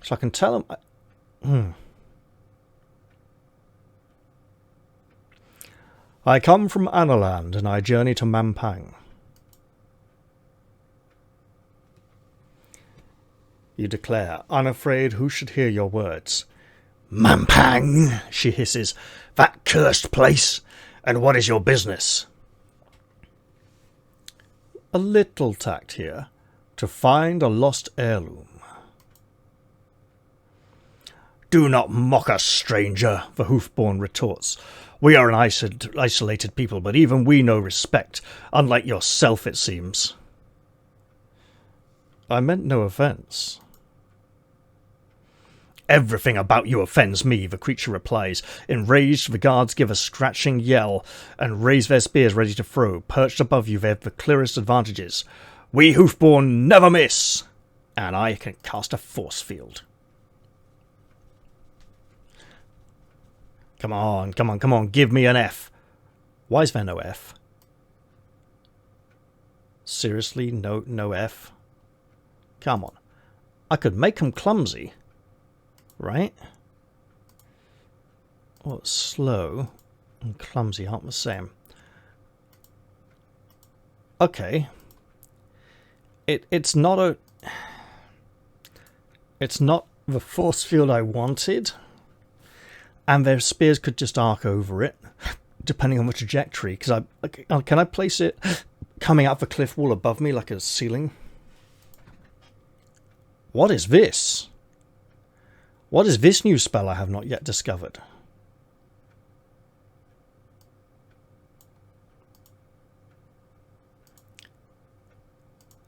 So I can tell him... I come from Analand, and I journey to Mampang. You declare, unafraid who should hear your words. Mampang, she hisses. That cursed place. And what is your business? A little tact here. To find a lost heirloom. Do not mock us, stranger, the Hoofborn retorts. We are an isolated people, but even we know respect, unlike yourself, it seems. I meant no offence. Everything about you offends me, the creature replies. Enraged, the guards give a scratching yell and raise their spears ready to throw. Perched above you, they have the clearest advantages. We Hoofborn never miss! And I can cast a force field. Come on, come on, come on, give me an F. Why is there no F? Seriously, no F? Come on. I could make them clumsy. Right? Well, slow and clumsy aren't the same. Okay. It's not the force field I wanted. And their spears could just arc over it, depending on the trajectory. Can I place it coming out the cliff wall above me like a ceiling? What is this? What is this new spell I have not yet discovered?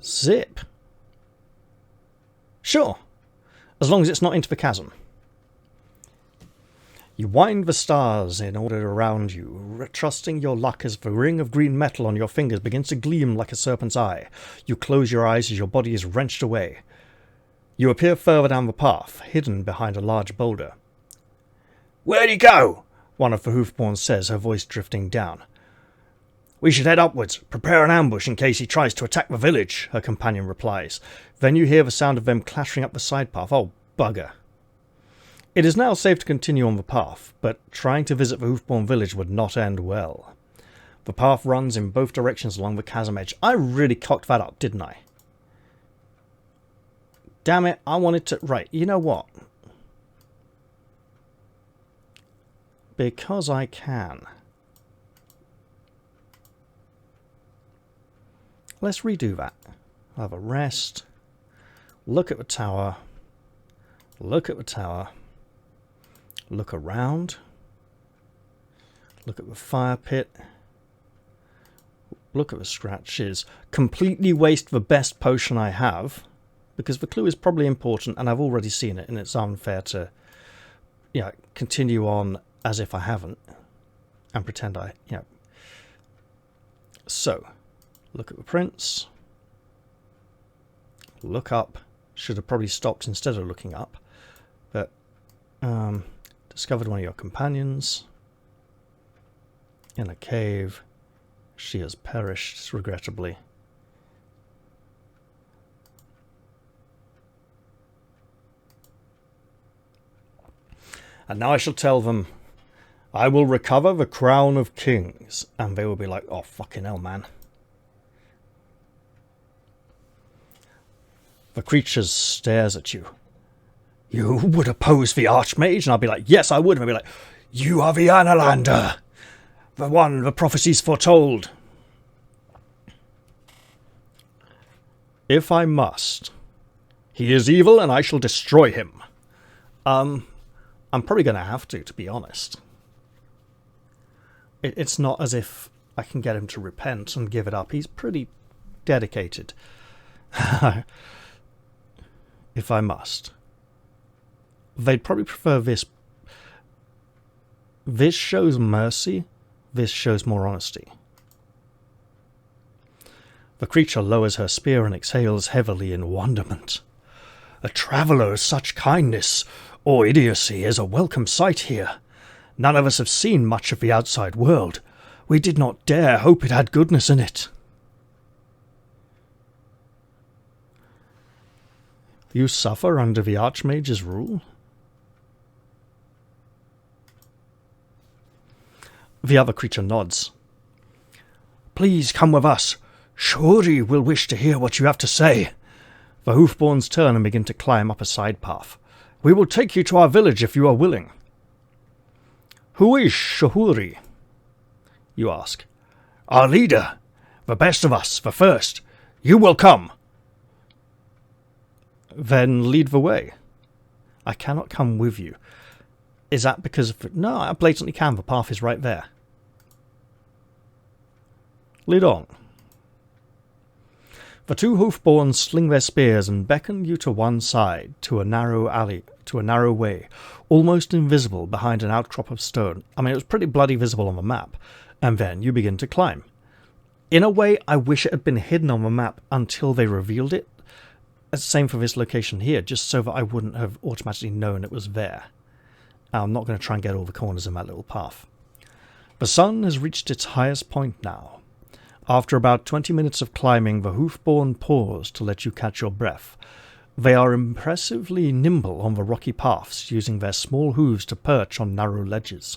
Zip. Sure. As long as it's not into the chasm. You wind the stars in order around you, trusting your luck as the ring of green metal on your fingers begins to gleam like a serpent's eye. You close your eyes as your body is wrenched away. You appear further down the path, hidden behind a large boulder. Where'd he go? One of the Hoofborns says, her voice drifting down. We should head upwards, prepare an ambush in case he tries to attack the village, her companion replies. Then you hear the sound of them clattering up the side path. Oh, bugger. It is now safe to continue on the path, but trying to visit the Hoofborn village would not end well. The path runs in both directions along the chasm edge. I really cocked that up, didn't I? Damn it, I wanted to... Right, you know what? Because I can. Let's redo that. I'll have a rest. Look at the tower. Look at the tower. Look around. Look at the fire pit. Look at the scratches. Completely waste the best potion I have. Because the clue is probably important and I've already seen it. And it's unfair to continue on as if I haven't. And pretend I... So, look at the prince. Look up. Should have probably stopped instead of looking up. But... discovered one of your companions in a cave. She has perished, regrettably. And now I shall tell them, I will recover the crown of kings. And they will be like, oh, fucking hell, man. The creature stares at you. You would oppose the Archmage? And I'll be like, yes, I would. And I'll be like, you are the Analander. The one the prophecies foretold. If I must. He is evil and I shall destroy him. I'm probably going to have to be honest. It's not as if I can get him to repent and give it up. He's pretty dedicated. If I must. They'd probably prefer this. This shows mercy. This shows more honesty. The creature lowers her spear and exhales heavily in wonderment. A traveller of such kindness or idiocy is a welcome sight here. None of us have seen much of the outside world. We did not dare hope it had goodness in it. You suffer under the Archmage's rule? The other creature nods. Please come with us. Sorcery will wish to hear what you have to say. The Hoofborns turn and begin to climb up a side path. We will take you to our village if you are willing. Who is Sorcery? You ask. Our leader. The best of us, the first. You will come. Then lead the way. I cannot come with you. Is that because of... No, I blatantly can. The path is right there. Lead on. The two Hoofborns sling their spears and beckon you to one side, to a narrow alley, to a narrow way, almost invisible behind an outcrop of stone. I mean, it was pretty bloody visible on the map. And then you begin to climb. In a way, I wish it had been hidden on the map until they revealed it. Same for this location here, just so that I wouldn't have automatically known it was there. I'm not going to try and get all the corners in that little path. The sun has reached its highest point now. After about 20 minutes of climbing, the Hoofborn pause to let you catch your breath. They are impressively nimble on the rocky paths, using their small hooves to perch on narrow ledges.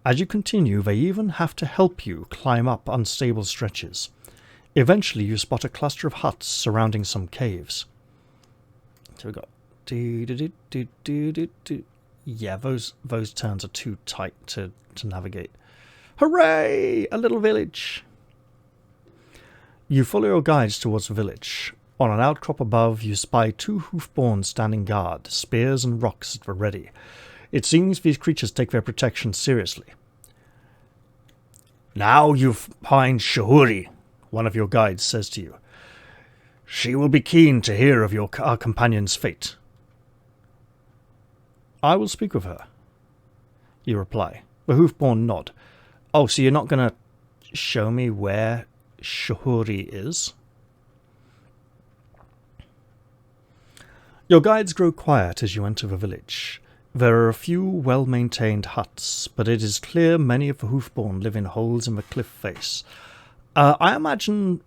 As you continue, they even have to help you climb up unstable stretches. Eventually, you spot a cluster of huts surrounding some caves. So we got... Yeah, those turns are too tight to navigate. Hooray! A little village! You follow your guides towards the village. On an outcrop above, you spy two Hoofborns standing guard, spears and rocks at the ready. It seems these creatures take their protection seriously. Now you find Sorcery, one of your guides says to you. She will be keen to hear of our companion's fate. I will speak with her, you reply. The Hoofborn nod. Oh, so you're not going to show me where Sorcery is? Your guides grow quiet as you enter the village. There are a few well-maintained huts, but it is clear many of the Hoofborn live in holes in the cliff face. I imagine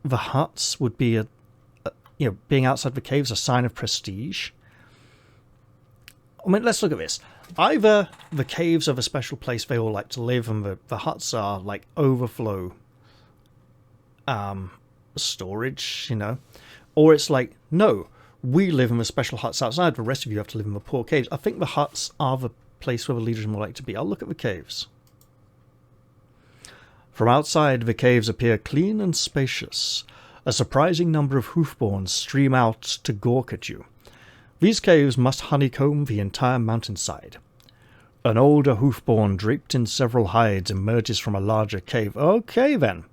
the huts would be being outside the caves a sign of prestige. I mean, let's look at this. Either the caves are the special place they all like to live, and the huts are like overflow storage, or it's like, no, we live in the special huts outside, the rest of you have to live in the poor caves. I think the huts are the place where the leaders more like to be. I'll look at the caves. From outside, the caves appear clean and spacious. A surprising number of Hoofborns stream out to gawk at you. These caves must honeycomb the entire mountainside. An older Hoofborn draped in several hides emerges from a larger cave. Okay, then.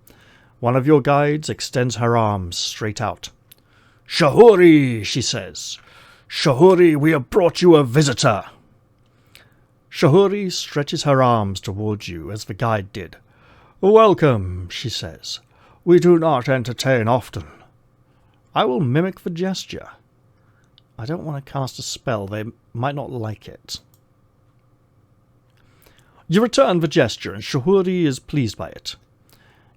One of your guides extends her arms straight out. Sorcery, she says. Sorcery, we have brought you a visitor. Sorcery stretches her arms towards you as the guide did. Welcome, she says. We do not entertain often. I will mimic the gesture. I don't want to cast a spell. They might not like it. You return the gesture, and Sorcery is pleased by it.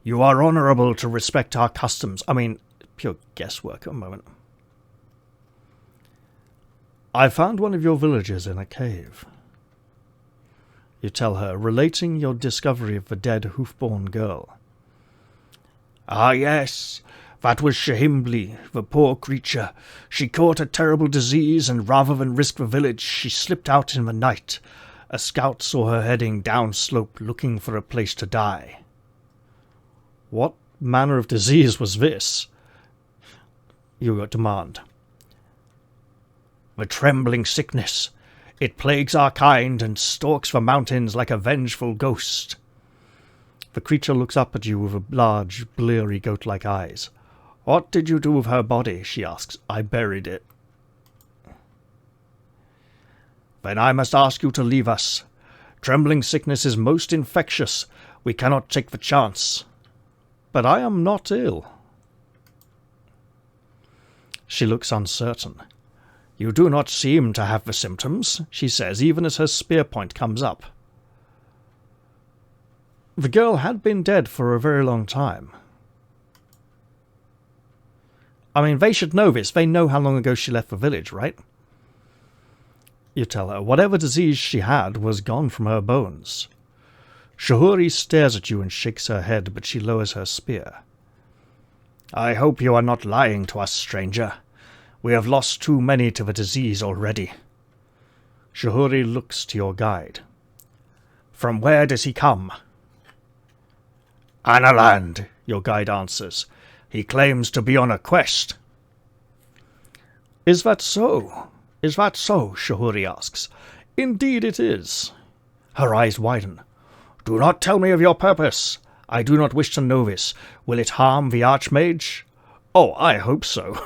You are honourable to respect our customs. I mean, pure guesswork at the moment. I found one of your villagers in a cave. You tell her, relating your discovery of the dead Hoofborn girl. Ah, yes, that was Shahimbli, the poor creature. She caught a terrible disease, and rather than risk the village, she slipped out in the night. A scout saw her heading downslope, looking for a place to die. What manner of disease was this? You demand. The trembling sickness. It plagues our kind and stalks the mountains like a vengeful ghost. The creature looks up at you with large, bleary, goat-like eyes. What did you do with her body? She asks. I buried it. Then I must ask you to leave us. Trembling sickness is most infectious. We cannot take the chance. But I am not ill. She looks uncertain. You do not seem to have the symptoms, she says, even as her spear point comes up. The girl had been dead for a very long time. I mean, they should know this. They know how long ago she left the village, right? You tell her, whatever disease she had was gone from her bones. Shahuri stares at you and shakes her head, but she lowers her spear. I hope you are not lying to us, stranger. We have lost too many to the disease already. Shahuri looks to your guide. From where does he come? Analand, your guide answers. He claims to be on a quest. Is that so? Is that so? Shahuri asks. Indeed it is. Her eyes widen. Do not tell me of your purpose. I do not wish to know this. Will it harm the Archmage? Oh, I hope so.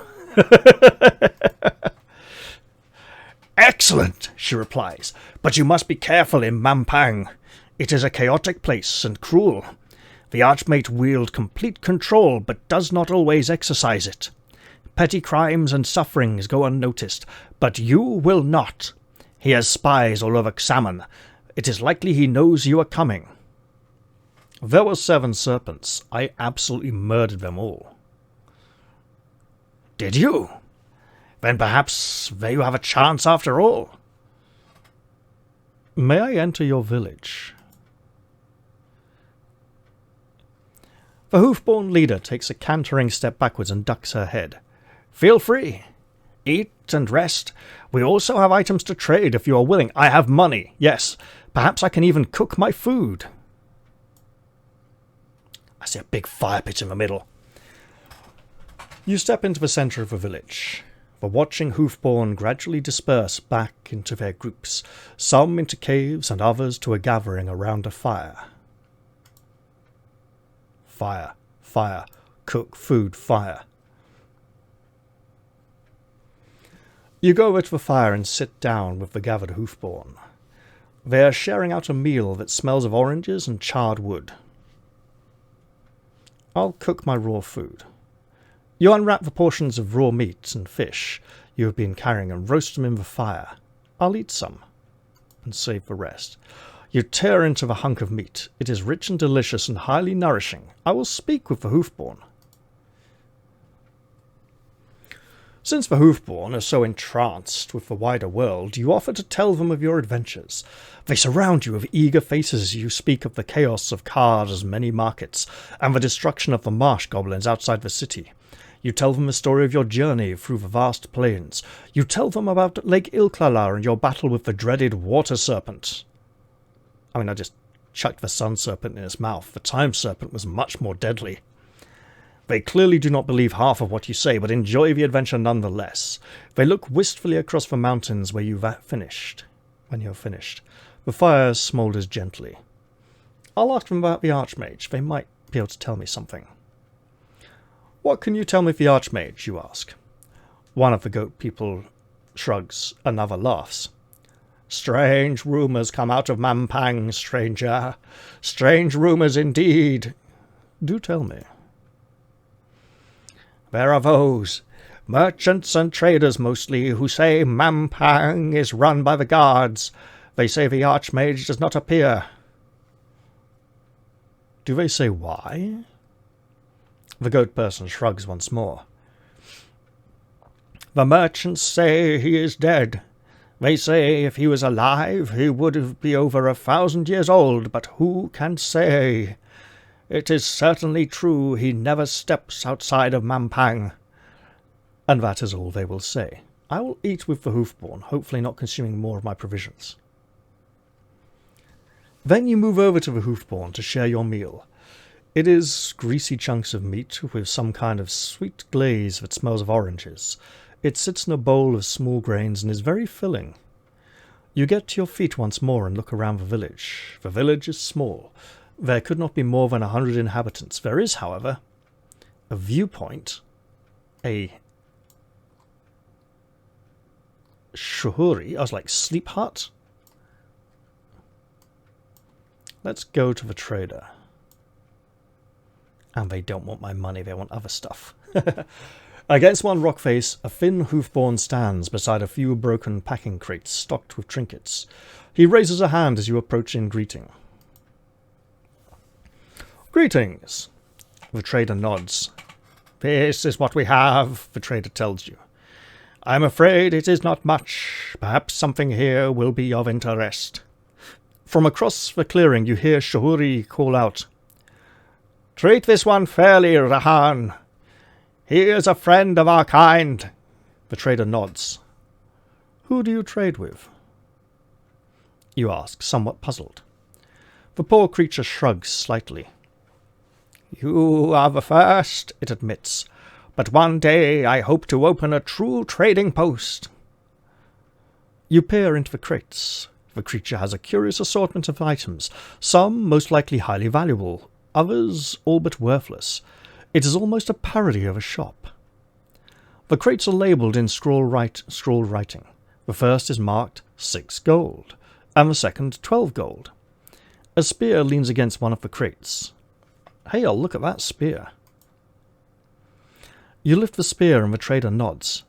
Excellent, she replies. But you must be careful in Mampang. It is a chaotic place and cruel. The Archmage wields complete control, but does not always exercise it. Petty crimes and sufferings go unnoticed, but you will not. He has spies all over Xamon. It is likely he knows you are coming. There were 7 serpents. I absolutely murdered them all. Did you? Then perhaps you have a chance after all. May I enter your village? The Hoofborn leader takes a cantering step backwards and ducks her head. Feel free. Eat and rest. We also have items to trade if you are willing. I have money, yes. Perhaps I can even cook my food. I see a big fire pit in the middle. You step into the centre of the village. The watching Hoofborn gradually disperse back into their groups, some into caves and others to a gathering around a fire. Fire, fire, cook food, fire. You go over to the fire and sit down with the gathered Hoofborn. They are sharing out a meal that smells of oranges and charred wood. I'll cook my raw food. You unwrap the portions of raw meat and fish you have been carrying and roast them in the fire. I'll eat some and save the rest. You tear into the hunk of meat. It is rich and delicious and highly nourishing. I will speak with the Hoofborn. Since the Hoofborn are so entranced with the wider world, you offer to tell them of your adventures. They surround you with eager faces as you speak of the chaos of Khare's many markets, and the destruction of the marsh goblins outside the city. You tell them the story of your journey through the vast plains. You tell them about Lake Ilklala and your battle with the dreaded water serpent. I mean, I just chucked the sun serpent in his mouth. The time serpent was much more deadly. They clearly do not believe half of what you say, but enjoy the adventure nonetheless. They look wistfully across the mountains when you're finished. The fire smoulders gently. I'll ask them about the Archmage. They might be able to tell me something. What can you tell me of the Archmage, you ask? One of the goat people shrugs, another laughs. Strange rumours come out of Mampang, stranger. Strange rumours indeed. Do tell me. There are those, merchants and traders mostly, who say Mampang is run by the guards. They say the Archmage does not appear. Do they say why? The goat person shrugs once more. The merchants say he is dead. They say if he was alive, he would be over 1,000 years old, but who can say? It is certainly true he never steps outside of Mampang. And that is all they will say. I will eat with the Hoofborn, hopefully not consuming more of my provisions. Then you move over to the Hoofborn to share your meal. It is greasy chunks of meat with some kind of sweet glaze that smells of oranges. It sits in a bowl of small grains and is very filling. You get to your feet once more and look around the village. The village is small. There could not be more than 100 inhabitants. There is, however, a viewpoint, a shuhuri, I was like, sleep hut? Let's go to the trader. And they don't want my money, they want other stuff. Against one rock face, a thin Hoofborn stands beside a few broken packing crates stocked with trinkets. He raises a hand as you approach in greeting. Greetings. The trader nods. This is what we have, the trader tells you. I'm afraid it is not much. Perhaps something here will be of interest. From across the clearing you hear Shahuri call out, Treat this one fairly, Rahan. He is a friend of our kind. The trader nods. Who do you trade with? You ask, somewhat puzzled. The poor creature shrugs slightly. You are the first, it admits, but one day I hope to open a true trading post. You peer into the crates. The creature has a curious assortment of items, some most likely highly valuable, others all but worthless. It is almost a parody of a shop. The crates are labelled in scroll writing. The first is marked 6 gold, and the second 12 gold. A spear leans against one of the crates. Hey, I'll look at that spear. You lift the spear and the trader nods.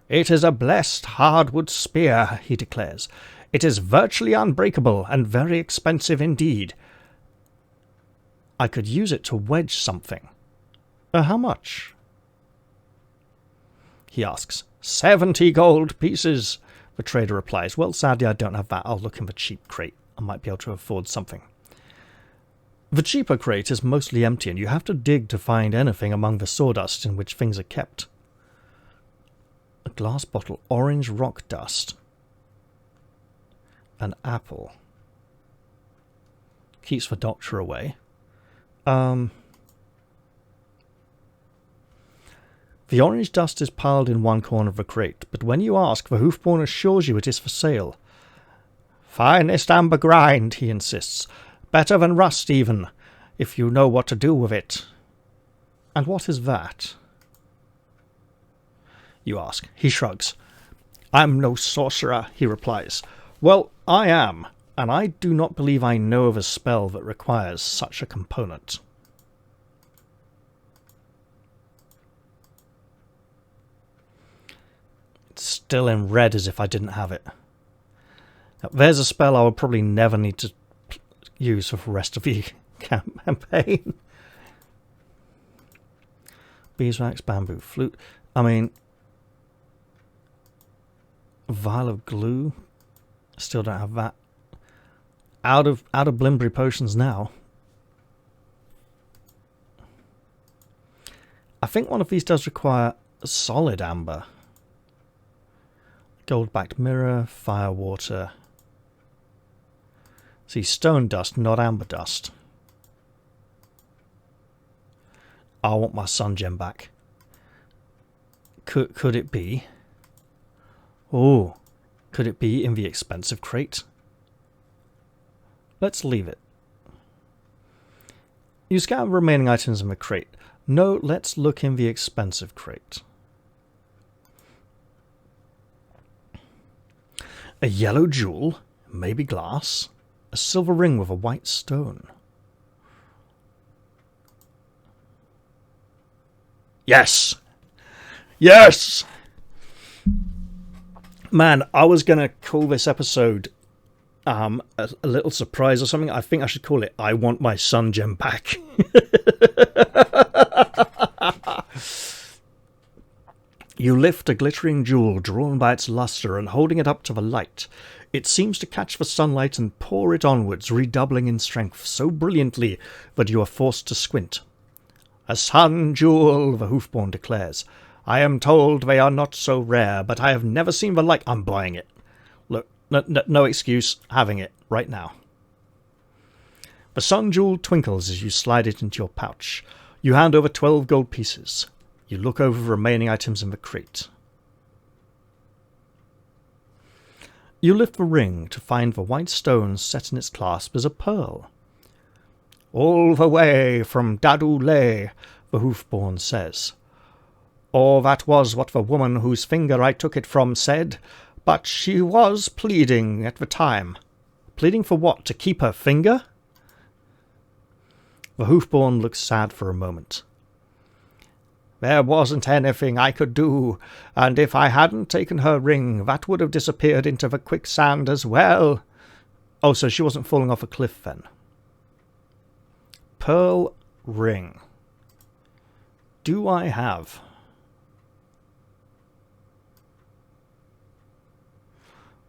It is a blessed hardwood spear, he declares. It is virtually unbreakable and very expensive indeed. I could use it to wedge something. How much? He asks. 70 gold pieces, the trader replies. Well, sadly I don't have that. I'll look in the cheap crate. I might be able to afford something. The cheaper crate is mostly empty, and you have to dig to find anything among the sawdust in which things are kept. A glass bottle, orange rock dust. An apple. Keeps the doctor away. The orange dust is piled in one corner of the crate, but when you ask, the Hoofborn assures you it is for sale. Finest amber grind, he insists. Better than rust, even, if you know what to do with it. And what is that? You ask. He shrugs. I'm no sorcerer, he replies. Well, I am, and I do not believe I know of a spell that requires such a component. It's still in red as if I didn't have it. Now, there's a spell I would probably never need to use for the rest of the campaign. Beeswax, bamboo, flute. I mean, vial of glue. Still don't have that. Out of Blimbry potions now. I think one of these does require a solid amber. Gold-backed mirror, fire water. See, stone dust, not amber dust. I want my sun gem back. Could it be? Oh, could it be in the expensive crate? Let's leave it. You scan the remaining items in the crate. No, let's look in the expensive crate. A yellow jewel, maybe glass. A silver ring with a white stone. Yes! Yes! Man, I was going to call this episode a little surprise or something. I think I should call it I Want My Sun Gem Back. You lift a glittering jewel drawn by its luster and holding it up to the light. It seems to catch the sunlight and pour it onwards, redoubling in strength so brilliantly that you are forced to squint. A sun jewel, the Hoofborn declares. I am told they are not so rare, but I have never seen the like. I'm buying it. Look, no excuse, having it right now. The sun jewel twinkles as you slide it into your pouch. You hand over 12 gold pieces. You look over the remaining items in the crate. You lift the ring to find the white stone set in its clasp as a pearl. All the way from Dadu Le, the Hoofborn says. Or that was what the woman whose finger I took it from said, but she was pleading at the time. Pleading for what? To keep her finger? The Hoofborn looks sad for a moment. There wasn't anything I could do, and if I hadn't taken her ring, that would have disappeared into the quicksand as well. Oh, so she wasn't falling off a cliff then. Pearl ring. do I have?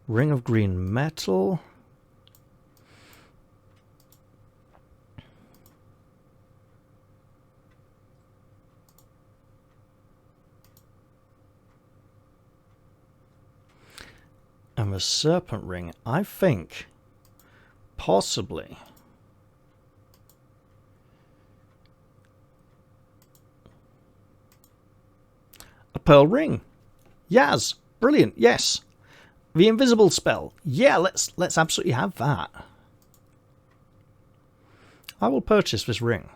Ring of green metal. And the serpent ring, I think, possibly. A pearl ring. Yaz, brilliant, yes. The invisible spell. Yeah, let's absolutely have that. I will purchase this ring.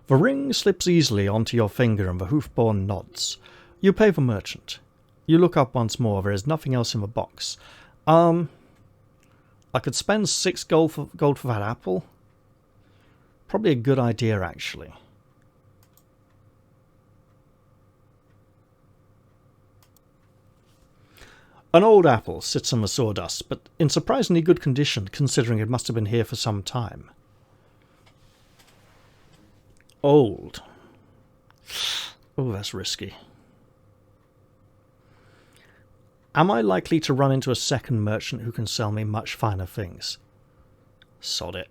The ring slips easily onto your finger and the Hoofborn nods. You pay the merchant. You look up once more. There is nothing else in the box. I could spend 6 gold for that apple. Probably a good idea, actually. An old apple sits on the sawdust, but in surprisingly good condition, considering it must have been here for some time. Old. Oh, that's risky. Am I likely to run into a second merchant who can sell me much finer things? Sod it.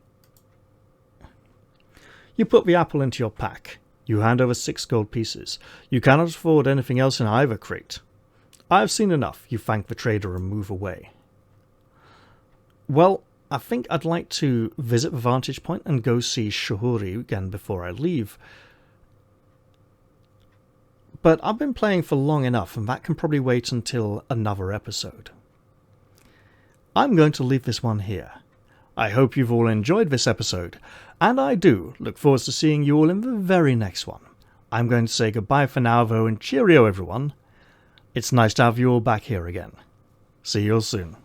You put the apple into your pack. You hand over 6 gold pieces. You cannot afford anything else in either crate. I have seen enough. You thank the trader and move away. Well, I think I'd like to visit the vantage point and go see Sorcery again before I leave. But I've been playing for long enough, and that can probably wait until another episode. I'm going to leave this one here. I hope you've all enjoyed this episode, and I do look forward to seeing you all in the very next one. I'm going to say goodbye for now, though, and cheerio, everyone. It's nice to have you all back here again. See you all soon.